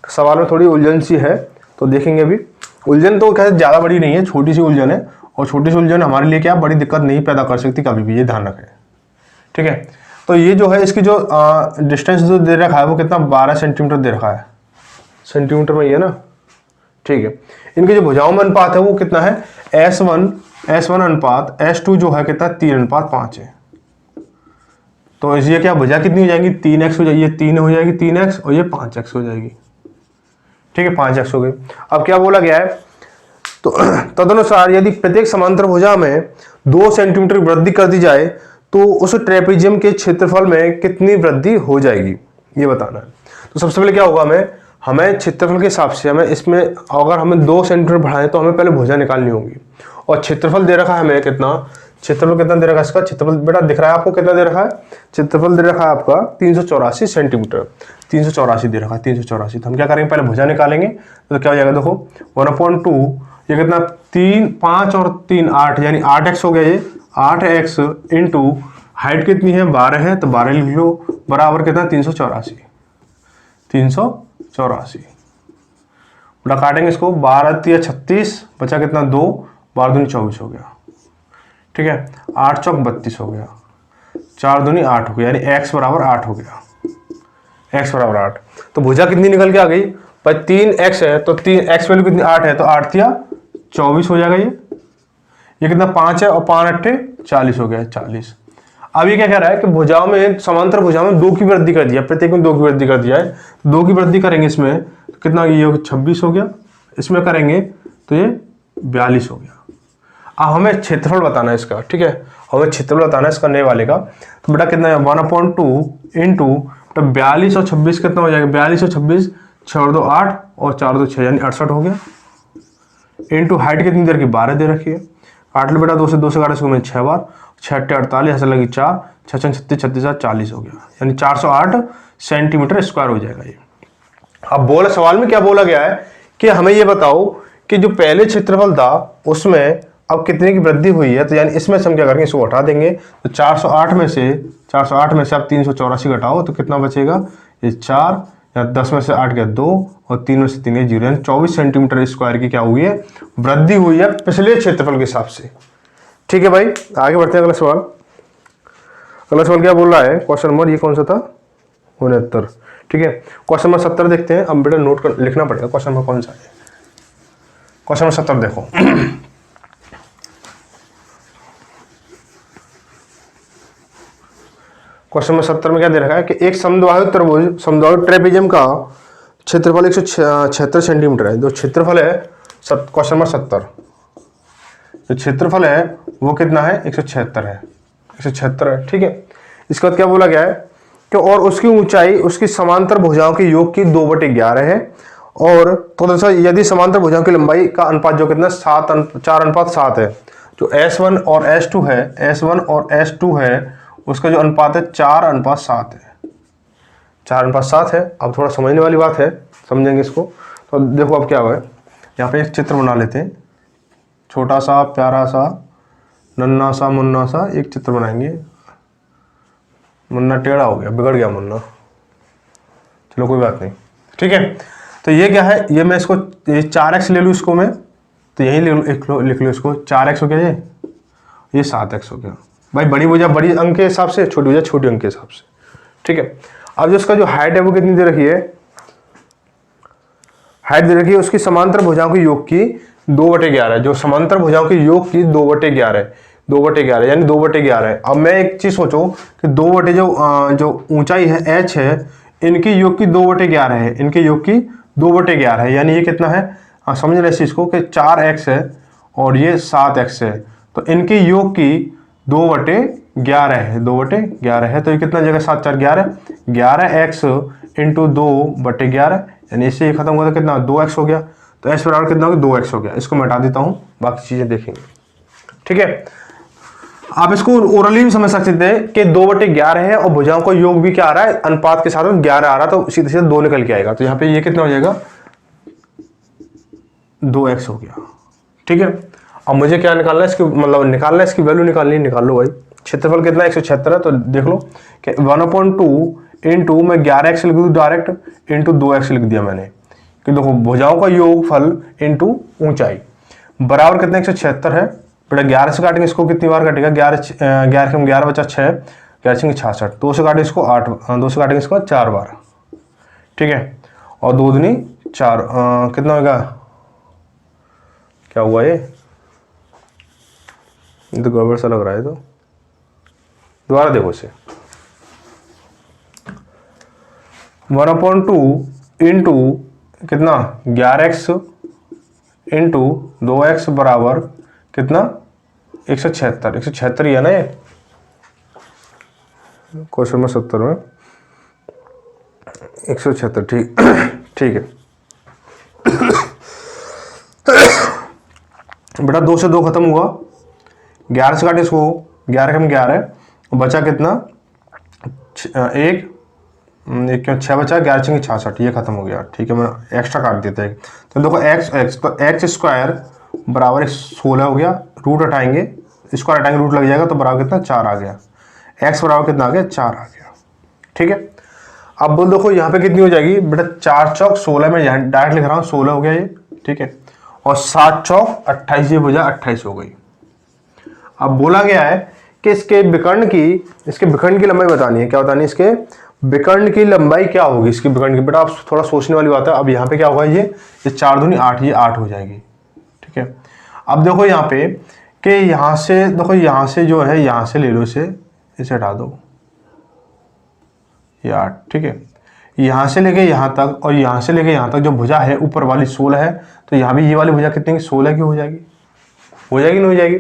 सवाल में थोड़ी उलझन सी है तो देखेंगे अभी। उलझन तो कहते ज़्यादा बड़ी नहीं है, छोटी सी उलझन है और छोटी सी उलझन हमारे लिए क्या बड़ी दिक्कत नहीं पैदा कर सकती कभी भी, ये ध्यान रखें, ठीक है। तो ये जो है इसकी जो डिस्टेंस जो दे रखा है वो कितना 12 सेंटीमीटर दे रखा है, सेंटीमीटर में ही है ना, ठीक है। इनके जो भुजाओं में अनुपात है वो कितना है S1 अनुपात S2 जो है कितना 3:5 है। तो ये क्या भुजा कितनी हो जाएंगी 3x हो जाएगी, ये 3 हो जाएगी 3x और ये 5x हो जाएगी, ठीक है 5x हो गई। अब क्या बोला गया है, तो तदनुसार यदि प्रत्येक समांतर भुजा में 2 सेंटीमीटर की वृद्धि कर दी जाए तो उस ट्रेपीजियम के क्षेत्रफल में कितनी वृद्धि हो जाएगी, ये बताना है। तो सबसे पहले क्या होगा, हमें क्षेत्रफल के हिसाब से हमें इसमें अगर हमें 2 सेंटीमीटर बढ़ाएं तो हमें पहले भुजा निकालनी होगी। और क्षेत्रफल दे रखा है हमें कितना, क्षेत्रफल कितना दे रखा है इसका, क्षेत्रफल बेटा दिख रहा है आपको कितना दे रखा है, क्षेत्रफल दे रखा है आपका 384 सेंटीमीटर, 384 दे रखा है 384। तो हम क्या करेंगे पहले भुजा निकालेंगे। तो क्या हो जाएगा देखो 1/2 ये कितना 3 5 और 3 8 यानी 8x हो गया, ये 8x इंटू हाइट कितनी है 12 है तो 12 लिख लो बराबर कितना 384 बड़ा काटेंगे इसको 12 या 36 बचा कितना 2 12 दूनी 24 हो गया, ठीक है 8 चौक 32 हो गया, 4 दूनी 8 हो गया, यानी x बराबर 8 हो गया, x बराबर 8। तो भुजा कितनी निकल के आ गई भाई 3x है तो 3x वैल्यू कितनी 8 है तो 8 या 24 हो जाएगा, ये कितना 5 है और 5 8 40 हो गया 40। अब ये क्या कह रहा है कि भुजाओं में समांतर भुजाओं में 2 की वृद्धि कर दिया, प्रत्येक में 2 की वृद्धि कर दिया है, 2 की वृद्धि करेंगे इसमें तो कितना ये 26 हो गया, इसमें करेंगे तो ये 42 हो गया। अब हमें क्षेत्रफल बताना है इसका, ठीक है हमें क्षेत्रफल बताना है इसका नए वाले का। तो बेटा कितना है 1/2 इंटू 42 और 26 कितना हो जाएगा 42 और 26 6 2 8 और 4 2 6 यानी 68 हो गया, इंटू हाइट कितनी देर की 12 दे रखी है, 8 बेटा 2 से 2 से काटा इसको मैं 6 बार 6 8 48 ऐसा लगी 4 6 36 36 40 हो गया, यानी 408 सेंटीमीटर स्क्वायर हो जाएगा ये। अब बोला सवाल में क्या बोला गया है कि हमें ये बताओ कि जो पहले क्षेत्रफल था उसमें अब कितने की वृद्धि हुई है। तो यानी इसमें से हम क्या करेंगे इसको हटा देंगे, तो 408 में से आप 384 घटाओ तो कितना बचेगा ये 4 या 10 में से 8 गया 2 और 3 में से 3 0 यानी 24 सेंटीमीटर स्क्वायर की क्या हुई है वृद्धि हुई है पिछले क्षेत्रफल के हिसाब से। ठीक है भाई आगे बढ़ते हैं अगला सवाल। अगला सवाल क्या बोल रहा है, क्वेश्चन नंबर ये कौन सा था 69, ठीक है। क्वेश्चन नंबर 70 देखते हैं, अब बेटा नोट कर लिखना पड़ेगा क्वेश्चन नंबर कौन सा है। क्वेश्चन नंबर 70 देखो क्वेश्चन नंबर 70 में क्या दे रखा है कि एक समद्वाहु त्रिभुज समद्वाहु ट्रेपेजियम का क्षेत्रफल 176 सेंटीमीटर है। जो क्षेत्रफल है क्वेश्चन नंबर 70 जो क्षेत्रफल है वो कितना है 176 है, 176 है, ठीक है। इसके बाद क्या बोला गया है कि और उसकी ऊंचाई उसकी समांतर भुजाओं के योग की 2/11 है, और थोड़ा सा यदि समांतर भुजाओं की लंबाई का अनुपात जो कितना 4:7 है, जो S1 और S2 है, S1 और S2 है, उसका जो अनुपात है 4:7 है, 4:7 है। अब थोड़ा समझने वाली बात है, समझेंगे इसको। तो देखो अब क्या हुआ है, यहाँ पे एक चित्र बना लेते हैं, छोटा सा प्यारा सा नन्ना सा मुन्ना सा एक चित्र बनाएंगे। मुन्ना टेढ़ा हो गया, बिगड़ गया मुन्ना, चलो कोई बात नहीं, ठीक है। तो ये क्या है, ये मैं इसको 4x ले लूँ इसको मैं, तो यही लिख लो इसको, 4x हो गया, ये 7x हो गया। भाई बड़ी भुजा बड़ी अंक के हिसाब से, छोटी भुजा छोटी अंक के हिसाब से, ठीक है। अब जो इसका जो हाइट है वो कितनी दे रखी है, हाइट दे रखी है उसकी समांतर भुजाओं के योग की 2/11, जो समांतर भुजाओं के योग की 2/11 यानी 2/11 है। अब मैं एक चीज सोचो कि 2 जो ऊंचाई है h है, इनके योग की 2/11 है, इनके योग की 2/11 है, यानी ये कितना है, समझ रहे इस चीज को कि 4x है और ये 7x है, तो इनके योग की 2/11 है, 2/11 है, तो ये कितना जगह 7 4 11, 11x इंटू 2/11, यानी इससे ये खत्म हुआ तो कितना 2x हो गया, तो x बराबर कितना हो गया 2x हो गया। इसको मैं हटा देता हूँ, बाकी चीजें देखेंगे, ठीक है। आप इसको ओरली भी समझ सकते थे कि 2/11 है और भुजाओं का योग भी क्या आ रहा है, अनुपात के साथ में 11 आ रहा, तो सीधे सीधे 2 निकल के आएगा, तो यहाँ पे ये कितना हो जाएगा 2x हो गया, ठीक है। अब मुझे क्या निकालना है, इसकी मतलब निकालना है, इसकी वैल्यू निकालनी है, निकाल लो भाई। क्षेत्रफल कितना है 176 है, तो देख लो कि 1/2 इंटू मैं 11x लिख दूँ डायरेक्ट, इंटू 2x लिख दिया मैंने, कि देखो भुजाओं का योगफल इंटू ऊंचाई बराबर कितना 176 है। बेटा 11 से काटेंगे इसको कितनी बार कटेगा, 11 बचा 6, 11 66, 2 से काटेंगे इसको 8, 2 से काटेंगे इसको 4 बार, ठीक है, और 2 दूनी 4, कितना होगा, क्या हुआ ये तो गड़बड़ सा लग रहा है, तो दोबारा देखो इसे, 1/2 इंटू कितना 11x इंटू 2x बराबर कितना 176 ही है ना, ये क्वेश्चन में 70 में 176, ठीक ठीक है। बेटा 2 से 2 खत्म हुआ, 11 से काटे इसको, 11 कम 11, बचा कितना 1 क्यों 6 बचा, 11 6 66, ये खत्म हो गया, ठीक है। मैं एक्स्ट्रा काट देता है, तो देखो x तो x स्क्वायर बराबर 16 हो गया, रूट हटाएंगे, स्क्वायर हटाएंगे रूट लग जाएगा, तो बराबर कितना 4 आ गया, x बराबर कितना आ गया 4 आ गया, ठीक है। अब बोल देखो यहाँ पे कितनी हो जाएगी, बेटा 4 चौक 16, में यहाँ डायरेक्ट लिख रहा हूँ 16 हो गया ये, ठीक है, और 7 चौक 28, ये भुजा 28 हो गई। अब बोला गया है कि इसके विकर्ण की लंबाई बतानी है, क्या बतानी है, इसके विकर्ण की लंबाई क्या होगी, इसकी विकर्ण की। बेटा आप थोड़ा सोचने वाली बात है। अब यहाँ पे क्या होगा, ये 4 दूनी 8, ये 8 हो जाएगी, ठीक है। अब देखो यहाँ पे कि यहाँ से देखो, यहाँ से जो है, यहाँ से ले लो इसे हटा दो, ये 8, ठीक है। यहाँ से लेके यहाँ तक और यहाँ से लेके यहाँ तक जो भुजा है ऊपर वाली 16 है, तो यहाँ भी ये वाली भुजा कितनी की 16 की हो जाएगी, नहीं हो जाएगी।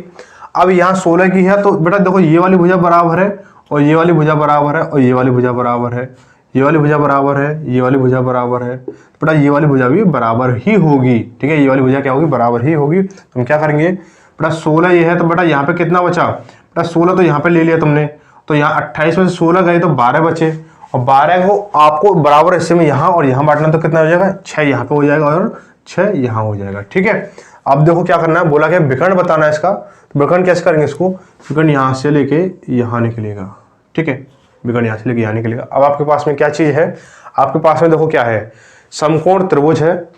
अब यहाँ 16 की है, तो बेटा देखो ये वाली भुजा बराबर है और ये वाली भुजा बराबर है और ये वाली भुजा बराबर है, ये वाली भुजा बराबर है, ये वाली भुजा बराबर है, बेटा ये वाली भुजा भी बराबर ही होगी, ठीक है। ये वाली भुजा क्या होगी, बराबर ही होगी। तो हम क्या करेंगे, बेटा 16 ये है, तो बेटा यहाँ पे कितना बचा, बेटा 16 तो यहाँ पे ले लिया तुमने, तो यहाँ 28 में से 16 गए तो 12 बचे, और 12 को आपको बराबर हिस्से में यहाँ और यहाँ बांटना, तो कितना हो जाएगा 6 यहाँ पे हो जाएगा और 6 यहाँ हो जाएगा, ठीक है। अब देखो क्या करना है, बोला कि विकर्ण बताना है इसका, तो विकर्ण कैसे करेंगे इसको, विकर्ण यहाँ से लेके यहाँ निकलेगा, ठीक है, विकर्ण यहाँ से लेके यहाँ निकलेगा। अब आपके पास में क्या चीज़ है, आपके पास में देखो क्या है, समकोण त्रिभुज है,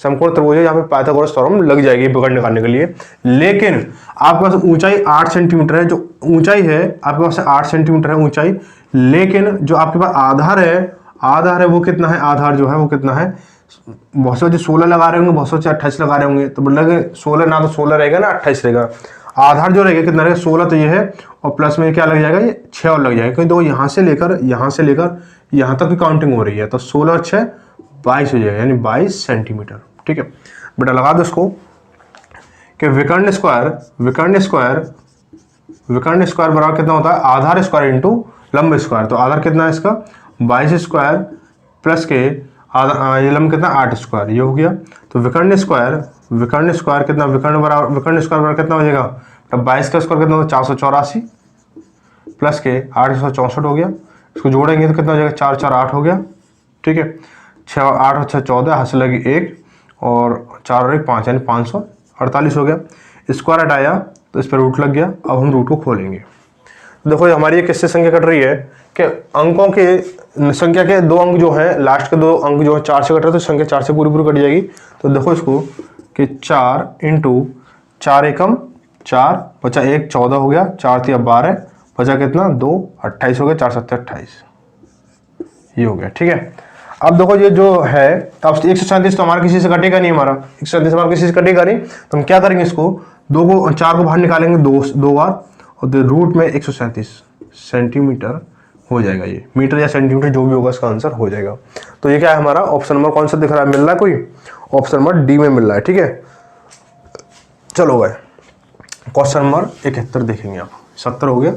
समकोण त्रिभुज है, यहाँ पे पाइथागोरस थ्योरम लग जाएगी विकर्ण निकालने के लिए। लेकिन आपके पास ऊंचाई 8 सेंटीमीटर है, जो ऊंचाई है आपके पास 8 सेंटीमीटर है ऊंचाई, लेकिन जो आपके पास आधार है वो कितना है, आधार जो है वो कितना है, बहुत से 16 लगा रहे होंगे, बहुत से 28 लगा रहे होंगे, तो मतलब 16 ना तो 16 रहेगा ना 28 रहेगा, आधार जो रहेगा कितना रहेगा 16, तो ये है, और प्लस में क्या लग जाएगा, ये 6 और लग जाएगा, क्योंकि देखो यहाँ से लेकर यहाँ तक की काउंटिंग हो रही है, तो 16 और 6 22 हो जाएगा, यानी 22 सेंटीमीटर, ठीक है। बेटा लगा दो इसको कि विकर्ण विकर्ण स्क्वायर बराबर कितना होता है, आधार स्क्वायर इंटू लंब स्क्वायर। तो आधार कितना है इसका 22 स्क्वायर प्लस के ये लंब कितना 8 स्क्वायर, ये हो गया। तो विकर्ण स्क्वायर कितना, विकर्ण स्क्वायर बराबर कितना हो जाएगा, तब 22 का स्क्वायर कितना होगा 484 प्लस के 864 हो गया। इसको जोड़ेंगे तो कितना हो जाएगा 4 4 8 हो गया, ठीक है। 6 8 और 6 14, हाथ से लगी 1 और 4 और 1 5 यानी 548 हो गया। स्क्वायर हटाया तो इस पर रूट लग गया। अब हम रूट को खोलेंगे। देखो हमारी ये किससे संख्या कट रही है कि अंकों के संख्या के दो अंक जो है, लास्ट के दो अंक जो है 4 से कट रहे हैं, तो संख्या 4 से पूरी कट जाएगी। तो देखो इसको कि 4 इंटू 4 एकम 4 बचा 1 14 हो गया, 4 3 12 बचा कितना 2 28 हो गया, 4 7 28 ये हो गया, ठीक है। अब देखो ये जो है अब 137 तो हमारा किसी से कटेगा नहीं, हमारा 137 हमारा किसी से कटेगा नहीं। तो हम क्या करेंगे, इसको 4 को बाहर निकालेंगे दो बार और रूट में 137 सेंटीमीटर हो जाएगा। ये मीटर या सेंटीमीटर जो भी होगा इसका आंसर हो जाएगा। तो ये क्या है हमारा ऑप्शन नंबर कौन सा दिख रहा है, मिल रहा है कोई, ऑप्शन नंबर डी में मिल रहा है, ठीक है। चलो भाई क्वेश्चन नंबर 71 देखेंगे आप। 70 हो गया,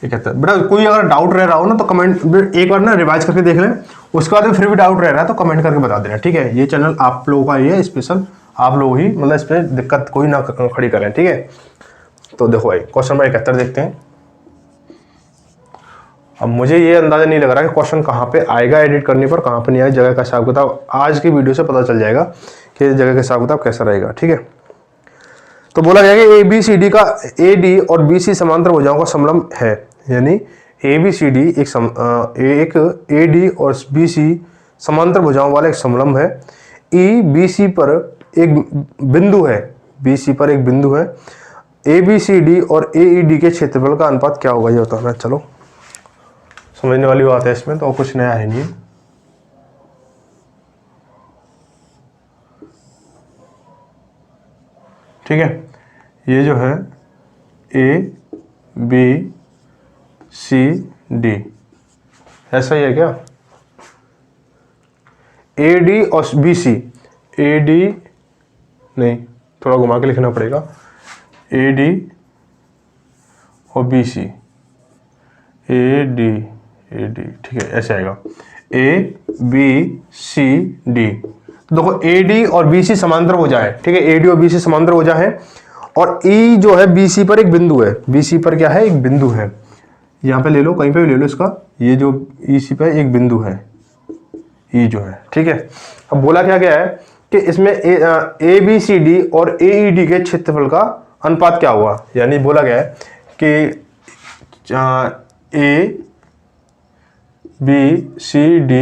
71। बेटा कोई अगर डाउट रह रहा हो ना तो कमेंट एक बार ना रिवाइज करके देख लें, उसके बाद फिर भी डाउट रह रहा है तो कमेंट करके बता देना, ठीक है। ये चैनल आप लोगों का ये स्पेशल, आप लोग ही मतलब इस पर दिक्कत कोई ना खड़ी करें, ठीक है। तो देखो भाई क्वेश्चन नंबर 71 देखते हैं। अब मुझे ये अंदाजा नहीं लग रहा कि क्वेश्चन कहाँ पे आएगा एडिट करने पर, कहाँ पे नहीं आएगा। जगह का हिसाब किताब आज की वीडियो से पता चल जाएगा कि जगह का हिसाब किताब कैसा रहेगा, ठीक है। तो बोला गया कि ABCD का AD और BC समांतर भुजाओं का समलंब है, यानी ABCD एक AD और BC समांतर भुजाओं वाला एक समलंब है। BC पर एक बिंदु है, BC पर एक बिंदु है। ABCD और AED के क्षेत्रफल का अनुपात क्या होगा ये बताना। चलो समझने वाली बात है इसमें, तो कुछ नया है नहीं, ठीक है। ये जो है ABCD ऐसा ही है क्या, AD और BC, AD नहीं थोड़ा घुमा के लिखना पड़ेगा, AD और BC, AD ठीक है ऐसे आएगा ABCD। तो देखो AD और BC समांतर हो जाए, ठीक है, AD और BC समांतर हो जाए और E जो है BC पर एक बिंदु है, BC पर क्या है एक बिंदु है, यहाँ पे ले लो कहीं पे भी ले लो इसका, ये जो EC पर एक बिंदु है E जो है, ठीक है। अब बोला क्या गया है कि इसमें ABCD और AED के क्षेत्रफल का अनुपात क्या हुआ, यानी बोला गया है कि ABCD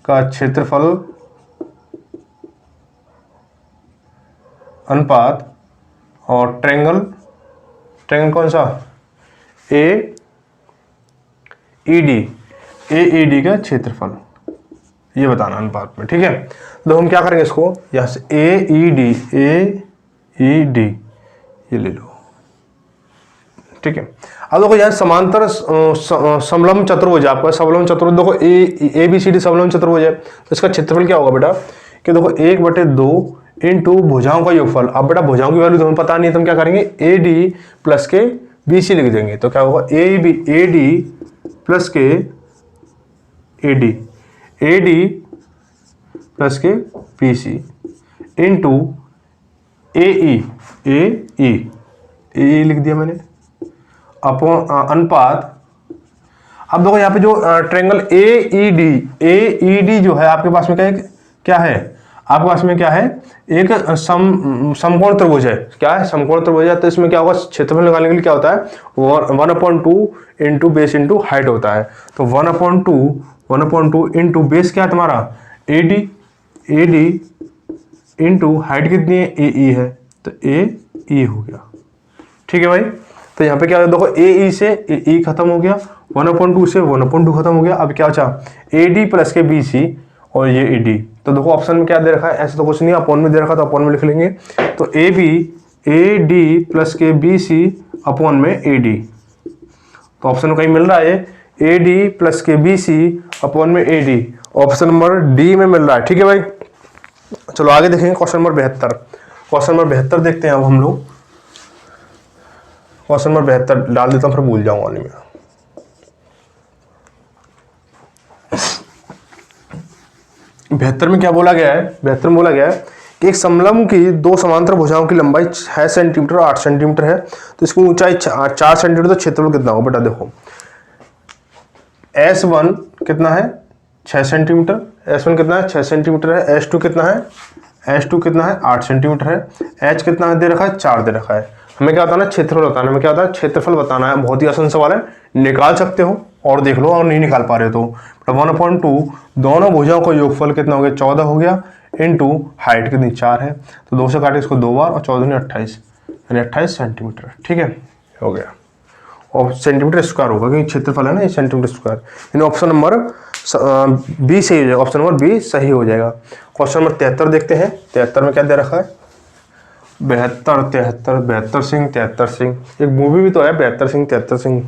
का क्षेत्रफल अनुपात और ट्रायंगल कौन सा AED का क्षेत्रफल ये बताना अनुपात में, ठीक है। तो हम क्या करेंगे इसको यहाँ से AED ये ले लो, ठीक है। अब देखो यहाँ समांतर समलंब चतुर्भुज, आपका समलंब चतुर्भुज देखो ABCD समलंब चतुर्भुज है, तो इसका क्षेत्रफल क्या होगा बेटा कि देखो 1/2 इंटू भुजाओं का योगफल। अब बेटा भुजाओं की वैल्यू तो हमें पता नहीं है, तो हम क्या करेंगे AD प्लस के BC लिख देंगे। तो क्या होगा AD प्लस के AD प्लस के BC इंटू AE लिख दिया मैंने अपॉन अनुपात। अब देखो यहाँ पे जो ट्रायंगल AED जो है आपके पास में क्या है आपके पास में क्या है एक समकोण त्रिभुज है, क्या है समकोण त्रिभुज है। तो इसमें क्या होगा क्षेत्रफल निकालने के लिए क्या होता है 1/2 इंटू बेस इंटू हाइट होता है। तो 1/2 इंटू बेस क्या है तुम्हारा AD इंटू हाइट कितनी है AE है, तो AE हो गया, ठीक है भाई। तो यहाँ पे क्या देखो AE से AE खत्म हो गया, 1/2 से 1/2 खत्म हो गया। अब क्या बचा AD प्लस के BC और ये AD। तो देखो ऑप्शन में क्या दे रखा है, ऐसा तो कुछ नहीं, अपॉन में दे रखा तो अपॉन में लिख लेंगे। तो AD प्लस के BC अपॉन में AD, तो ऑप्शन में कहीं मिल रहा है AD प्लस के BC अपॉन में AD, ऑप्शन नंबर डी में मिल रहा है, ठीक है भाई। चलो आगे देखेंगे क्वेश्चन नंबर 72। क्वेश्चन नंबर 72 देखते हैं अब हम लोग। क्वेश्चन नंबर 72 डाल देता हूँ, फिर भूल जाऊंगा नहीं मैं। 72 में क्या बोला गया है? 72 में बोला गया है कि एक समलंब की दो समांतर भुजाओं की लंबाई 6 सेंटीमीटर और 8 सेंटीमीटर है, तो इसकी ऊंचाई 4 सेंटीमीटर, तो क्षेत्रफल कितना होगा बेटा? देखो S1 कितना है? 6 सेंटीमीटर। S1 कितना है? 6 सेंटीमीटर है। S2 कितना है? S2 कितना है? 8 सेंटीमीटर है। H कितना दे रखा है? 4 दे रखा है। हमें क्या बताना है? क्षेत्रफल बताना है। हमें क्या बताना है? क्षेत्रफल बताना है। बहुत ही आसान सवाल है, निकाल सकते हो और देख लो, और नहीं निकाल पा रहे हो तो 1/2 दोनों भुजाओं का योगफल कितना हो गया? 14 हो गया, इनटू हाइट कितनी? 4 है, तो 2 से काटे इसको 2 बार, और 14 28, यानी 28 सेंटीमीटर। ठीक है, हो गया। और सेंटीमीटर स्क्वायर होगा क्योंकि क्षेत्रफल है ना, ये सेंटीमीटर स्क्वायर। यानी ऑप्शन नंबर बी सही हो जाएगा। ऑप्शन नंबर बी सही हो जाएगा। क्वेश्चन नंबर 73 देखते हैं। 73 में क्या दे रखा है? 72 सिंह 73 सिंह। एक मूवी भी तो है 72 सिंह 73 सिंह,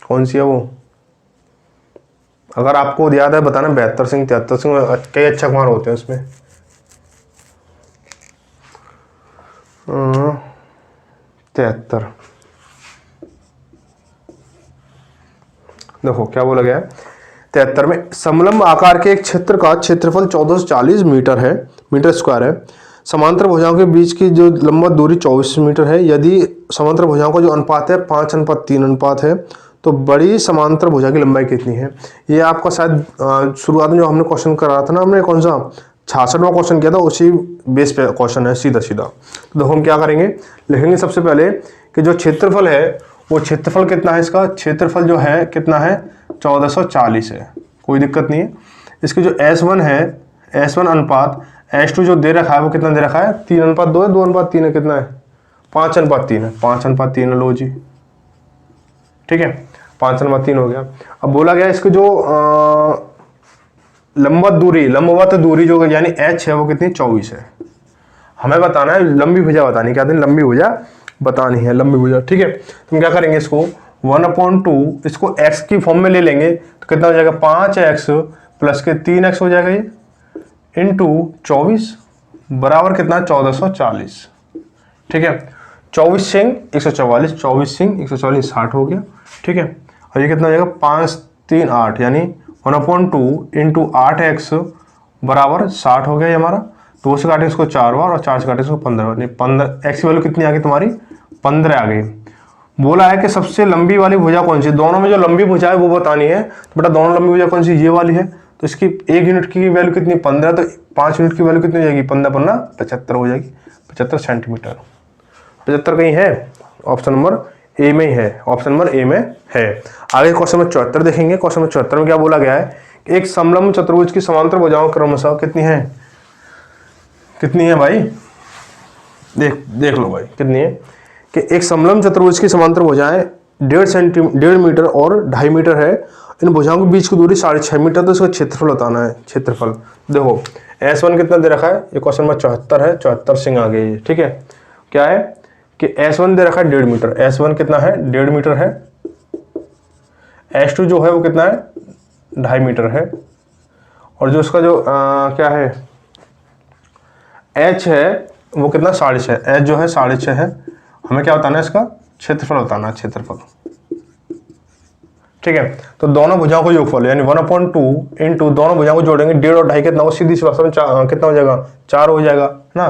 कौन सी है वो? अगर आपको याद है बताना। 72 सिंह 73 सिंह, कई अक्षय कुमार होते हैं उसमें। 73 देखो क्या बोला गया है 73 में, समलंब आकार के एक क्षेत्र का क्षेत्रफल 1440 मीटर है, मीटर स्क्वायर है। समांतर भुजाओं के बीच की जो लंबवत दूरी 24 मीटर है। यदि समांतर भुजाओं का जो अनुपात है 5:3 अनुपात है, तो बड़ी समांतर भुजा की लंबाई कितनी है? ये आपका शायद शुरुआत में जो हमने क्वेश्चन करा था ना, हमने कौन सा 66वां क्वेश्चन किया था, उसी बेस पे क्वेश्चन है सीधा सीधा। तो देखो हम क्या करेंगे, लिखेंगे सबसे पहले कि जो क्षेत्रफल है वो क्षेत्रफल कितना है? इसका क्षेत्रफल जो है कितना है? 1440 है, कोई दिक्कत नहीं है। इसके जो S1 है, S1 अनुपात S2 जो दे रखा है वो कितना दे रखा है? 3:2 है, 2:3 है, कितना है? 5:3 है, 5:3 है। लो जी, ठीक है, 5:3 हो गया। अब बोला गया इसके जो लंबवत दूरी जो यानी H है वो कितनी? 24 है। हमें बताना है लंबी भुजा बतानी, क्या दिन लंबी भुजा बतानी है, लंबी भुजा। ठीक है, तो हम क्या करेंगे, इसको 1/2 इसको x की फॉर्म में ले लेंगे, तो कितना हो जाएगा? 5x प्लस के 3x हो जाएगा ये, इंटू 24 बराबर कितना? 1440। ठीक है, 24 सिंह 144, 24 सिंह 144, 60 हो गया। ठीक है, और ये कितना हो जाएगा? 5 3 8, यानी 1/2 इंटू 8x बराबर 60 हो गया ये हमारा। 2 से काटे इसको 4 बार, और 4 से काटे इसको 15 बार, 15 x की वैल्यू कितनी आ गई तुम्हारी? 15 आ गई। बोला है कि सबसे लंबी वाली भुजा कौन सी? दोनों में जो लंबी भुजा है वो बतानी है। तो बेटा दोनों लंबी भुजा कौन सी? ये वाली है। तो इसकी 1 यूनिट की वैल्यू कितनी? 15, तो 5 यूनिट की वैल्यू कितनी हो जाएगी? 15 75 हो जाएगी, 75 सेंटीमीटर। 75 कहीं है? ऑप्शन नंबर ए में ही है, ऑप्शन नंबर ए में है। आगे क्वेश्चन नंबर 74 देखेंगे। क्वेश्चन नंबर 74 में क्या बोला गया है कि एक समलंब चतुर्भुज की समांतर भुजाओं क्रमशः कितनी है? कितनी है भाई? देख लो भाई, कितनी है? कि एक समलंब चतुर्भुज की समांतर भुजाएं 1.5 मीटर और 2.5 मीटर है। इन भुजाओं के बीच की दूरी 6.5 मीटर, तो इसका क्षेत्रफल बताना है। क्षेत्रफल देखो S1 कितना दे रखा है? ये क्वेश्चन नंबर 74 है, 74 सिंह आ गई। ठीक है, क्या है कि S1 दे रखा है 1.5 मीटर। S1 कितना है? 1.5 मीटर है। S2 जो है वो कितना है? 2.5 मीटर है। और जो उसका जो क्या है H है वो कितना? 6.5। H जो है 6.5 है। हमें क्या बताना है? इसका क्षेत्रफल बताना है, क्षेत्रफल। ठीक है, तो दोनों भुजाओं को योगफल यानी 1/2 इंटू दोनों भुजाओं को जोड़ेंगे, 1.5 और 2.5 कितना हो? सीधी सी भाषा में कितना हो जाएगा? 4 हो जाएगा ना।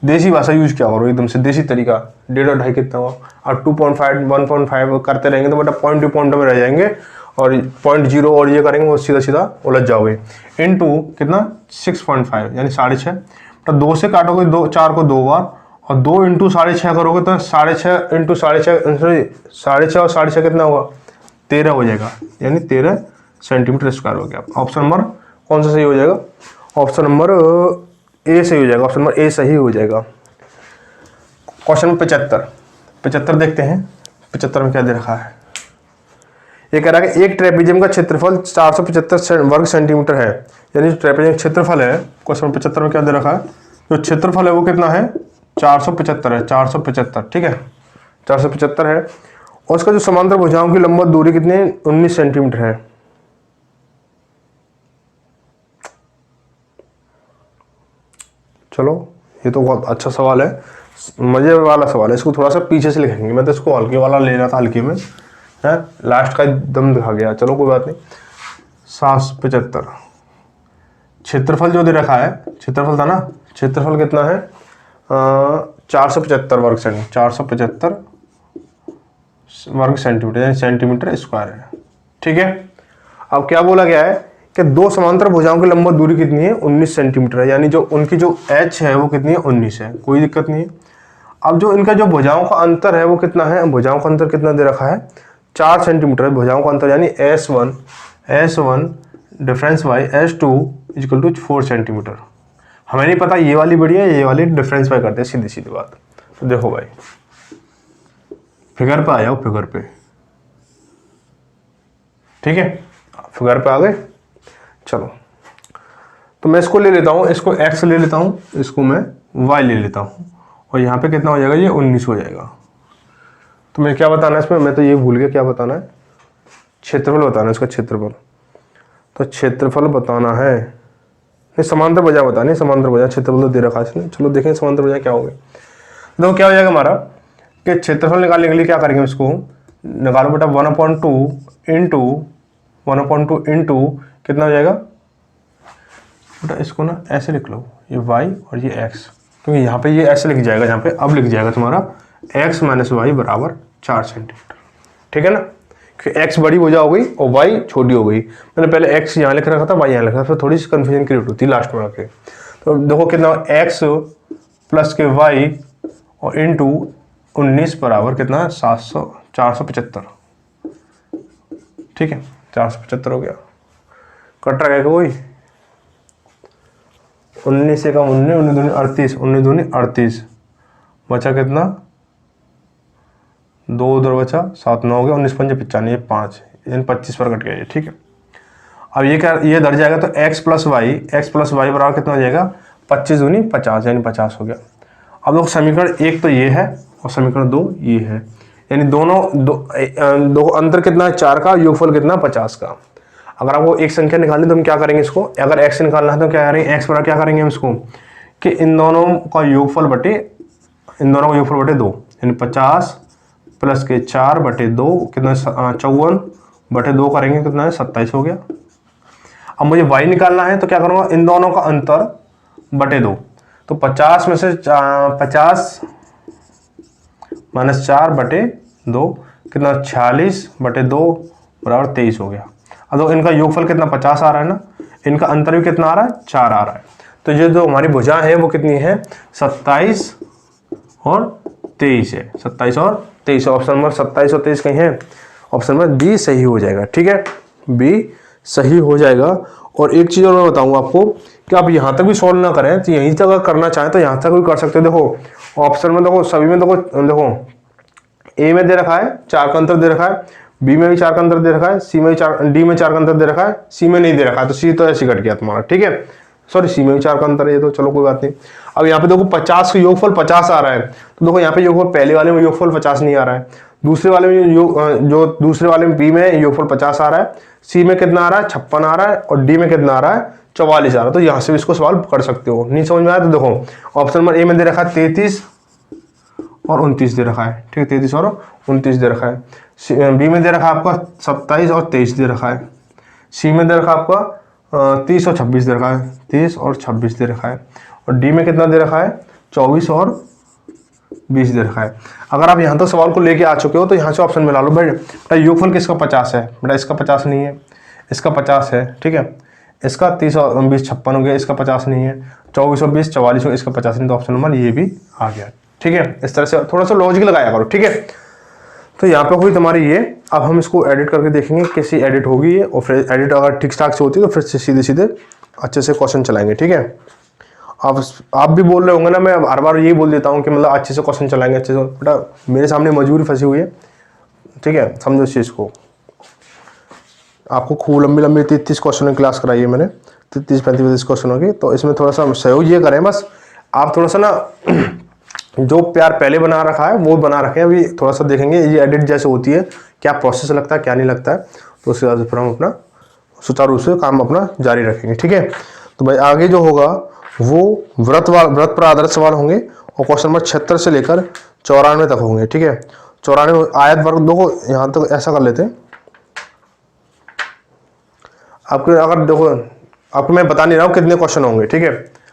देसी भाषा यूज क्या करो, एकदम से देसी तरीका। 1.5 और 2.5 कितना हुआ? और 2.5 1.5 करते रहेंगे तो बेटा पॉइंट टू पॉइंट में रह जाएंगे, और 0.0 और ये करेंगे वो सीधा सीधा उलझ जाओगे। इंटू कितना? 6.5 यानी 6.5। तो 2 से काटोगे 4 को 2 बार, और 2 इंटू 6.5 करोगे तो 6.5 इंटू 6.5 सॉरी 6.5 और 6.5 कितना हुआ? 13 हो जाएगा, यानी 13 सेंटीमीटर स्क्वायर हो गया। ऑप्शन नंबर कौन सा सही हो जाएगा? ऑप्शन नंबर ए सही हो जाएगा, ऑप्शन नंबर ए सही हो जाएगा। क्वेश्चन नंबर 75 देखते हैं। 75 में क्या दे रखा है? ये कह रहा है कि एक ट्रेपेजियम का क्षेत्रफल 475 वर्ग सेंटीमीटर है, यानी जो ट्रेपेजियम क्षेत्रफल है, क्वेश्चन नंबर 75 में क्या दे रखा है? जो क्षेत्रफल है वो कितना है? 475 है, 475। ठीक है, 475 है। और उसका जो समांतर भुजाओं की लंबवत दूरी कितनी है? 19 सेंटीमीटर है। चलो ये तो बहुत अच्छा सवाल है, मजे वाला सवाल है, इसको थोड़ा सा पीछे से लिखेंगे। मैं तो इसको हल्के वाला ले रहा था, हल्के में है, लास्ट का एकदम दिखा गया। चलो कोई बात नहीं। 775 क्षेत्रफल जो दे रखा है, क्षेत्रफल था ना, क्षेत्रफल कितना है 475 वर्ग सेंटीमीटर, 475 वर्ग सेंटीमीटर यानी सेंटीमीटर स्क्वायर है। ठीक है। अब क्या बोला गया है कि दो समांतर भुजाओं की लंबवत दूरी कितनी है 19 सेंटीमीटर है, यानी जो उनकी जो h है वो कितनी है 19 है, कोई दिक्कत नहीं है। अब जो इनका जो भुजाओं का अंतर है वो कितना है, भुजाओं का अंतर कितना दे रखा है 4 सेंटीमीटर है भुजाओं का अंतर, यानी S1 difference by S2 equal to 4 centimetre. हमें नहीं पता ये वाली बढ़िया है, ये वाली डिफरेंस बाई करते हैं, सीधी सीधी बात। तो देखो भाई फिगर पे आ जाओ, फिगर पे। ठीक है, फिगर पे आ गए। चलो तो मैं इसको ले लेता हूँ, इसको x ले लेता हूँ, इसको मैं y ले लेता हूँ, और यहाँ पे कितना हो जाएगा, ये 19 हो जाएगा। तो मैं क्या बताना है इसमें, मैं तो ये भूल गया क्या बताना है, क्षेत्रफल बताना है इसका, क्षेत्रफल। तो क्षेत्रफल बताना है, नहीं समांतर भुजा बतानी है, समांतर भुजा। क्षेत्रफल तो दे रखा है, चलो देखें समांतर भुजा क्या हो गया। देखो क्या हो जाएगा हमारा कि क्षेत्रफल निकालने के लिए क्या करेंगे, इसको निकालो बेटा 1/2 इंटू कितना हो जाएगा बेटा, इसको ना ऐसे लिख लो, ये y और ये x, क्योंकि यहाँ पे ये ऐसे लिख जाएगा, यहाँ पे अब लिख जाएगा तुम्हारा x माइनस वाई बराबर 4 सेंटीमीटर। ठीक है ना, क्योंकि x बड़ी भुजा हो गई और y छोटी हो गई। मैंने पहले x यहाँ लिख रखा था, y यहाँ लिखा था, फिर थोड़ी सी कन्फ्यूजन क्रिएट होती है लास्ट में आके। तो देखो कितना x प्लस के y और इंटू 19 बराबर कितना 475। ठीक है, 475 हो गया। कट रहा है कोई, 19 से कम 19 दूनी 38, 19 दूनी 38, बचा कितना 2 उधर बचा 7 9 हो गया, 19 5 95, 5 यानी 25 पर कट गया ये। ठीक है, अब ये क्या, ये धर जाएगा तो x प्लस वाई बराबर कितना हो जाएगा 25 दूनी 50 यानी 50 हो गया। अब देखो समीकरण 1 तो ये है और समीकरण 2 ये है, यानी दोनों दो अंतर कितना है 4 का, योगफल कितना 50 का। अगर आपको एक संख्या निकालनी तो हम क्या करेंगे इसको, अगर x निकालना है तो क्या करेंगे, x बराबर क्या करेंगे हम इसको कि इन दोनों का योगफल बटे 2, यानी 50 प्लस के 4 बटे 2 कितना 54 बटे 2 करेंगे कितना है 27 हो गया। अब मुझे y निकालना है तो क्या करूँगा, इन दोनों का अंतर बटे 2, तो 50 में से 50 माइनस 4 बटे 2 कितना 46 बटे 2 बराबर 23 हो गया। अब इनका योगफल कितना 50 आ रहा है ना, इनका अंतर भी कितना आ रहा है 4 आ रहा है। तो ये जो हमारी भुजा है वो कितनी है 27 और 23 है, 27 और 23। ऑप्शन नंबर 27 और 23 कहीं है, ऑप्शन नंबर बी सही हो जाएगा। ठीक है, बी सही हो जाएगा। और एक चीज़ और मैं बताऊंगा आपको कि आप यहाँ तक भी सॉल्व ना करें तो यहीं तक अगर करना चाहें तो यहाँ तक भी कर सकते हो। देखो ऑप्शन में देखो सभी में देखो ए में दे रखा है 4 का अंतर दे रखा है, बी में भी 4 का अंतर दे रखा है, सी में 4, डी में 4 का अंतर दे रखा है, सी में नहीं दे रखा है, तो सी तो ऐसे कट गया तुम्हारा। ठीक है, सॉरी सी में भी 4 का अंतर है, तो चलो कोई बात नहीं। अब यहाँ पे देखो 50 का योगफल 50 आ रहा है, तो देखो यहाँ पे योगफल पहले वाले में योगफल 50 नहीं आ रहा है, दूसरे वाले में दूसरे वाले में बी में योगफल 50 आ रहा है, सी में कितना आ रहा है 56 आ रहा है, और डी में कितना आ रहा है 44 आ रहा है। तो यहाँ से भी इसको सवाल कर सकते हो। नहीं समझ में आया तो देखो ऑप्शन नंबर ए में दे रखा है 33 और 29 दे रखा है। ठीक है, 33 और 29 दे रखा है। बी में दे रखा है आपका 27 और 23 दे रखा है, सी में दे रखा है आपका 30 और 26 दे रखा है, 30 और 26 दे रखा है, और डी में कितना दे रखा है 24 और 20 दे रखा है। अगर आप यहाँ तक सवाल को लेके आ चुके हो तो यहाँ से ऑप्शन मिला लो भाई। बेटा योगफल किसका 50 है, बेटा इसका 50 नहीं है, इसका 50 है। ठीक है, इसका 30 और 20 56 हो गया, इसका 50 नहीं है, 24 और 20 44 हो, इसका 50 नहीं, तो ऑप्शन नंबर ये भी आ गया। ठीक है, इस तरह से थोड़ा सा लॉजिक लगाया करो। ठीक है, तो यहाँ पे हुई तुम्हारी ये। अब हम इसको एडिट करके देखेंगे कैसी एडिट होगी ये, और फिर एडिट अगर ठीक ठाक से होती है तो फिर से सीधे सीधे अच्छे से क्वेश्चन चलाएंगे। ठीक है, आप भी बोल रहे होंगे ना, मैं हर बार यही बोल देता हूँ कि मतलब अच्छे से क्वेश्चन चलाएंगे अच्छे से। बेटा मेरे सामने मजबूरी फंसी हुई है। ठीक है, समझो इस चीज़ को। आपको खूब लंबी लंबी 33 क्वेश्चन की क्लास कराई है मैंने, 33-35 क्वेश्चनों की। तो इसमें थोड़ा सा सहयोग ये करें, बस आप थोड़ा सा ना जो प्यार पहले बना रखा है वो बना रखें। अभी थोड़ा सा देखेंगे ये एडिट जैसे होती है, क्या प्रोसेस लगता है क्या नहीं लगता है, तो उसके बाद फिर हम अपना सुचारू रूप से काम अपना जारी रखेंगे। ठीक है, तो भाई आगे जो होगा वो व्रत पर आधारित सवाल होंगे और क्वेश्चन नंबर 76 से लेकर 94 तक होंगे। ठीक है, 94 आयत वर्ग 2 को यहाँ तक ऐसा कर लेते हैं। आपके अगर देखो, आपको मैं बता नहीं रहा हूँ कितने क्वेश्चन होंगे। ठीक है,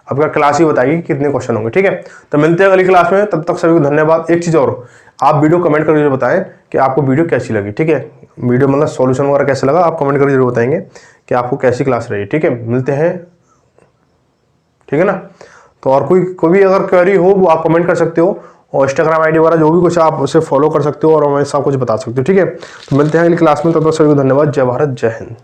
आपका क्लास ही बताएगी कितने क्वेश्चन होंगे। ठीक है, तो मिलते हैं अगली क्लास में, तब तक सभी को धन्यवाद। एक चीज़ और, आप वीडियो कमेंट करके जरूर बताएं कि आपको वीडियो कैसी लगी। ठीक है, वीडियो मतलब सॉल्यूशन वगैरह कैसा लगा, आप कमेंट करके जरूर बताएंगे कि आपको कैसी क्लास रही। ठीक है, मिलते हैं। ठीक है ना, तो और कोई भी अगर क्वेरी हो वो आप कमेंट कर सकते हो, और इंस्टाग्राम आईडी वगैरह जो भी कुछ आप उसे फॉलो कर सकते हो और हमें सब कुछ बता सकते हो। ठीक है, तो मिलते हैं अगली क्लास में, तब तक सभी को धन्यवाद। जय भारत, जय हिंद।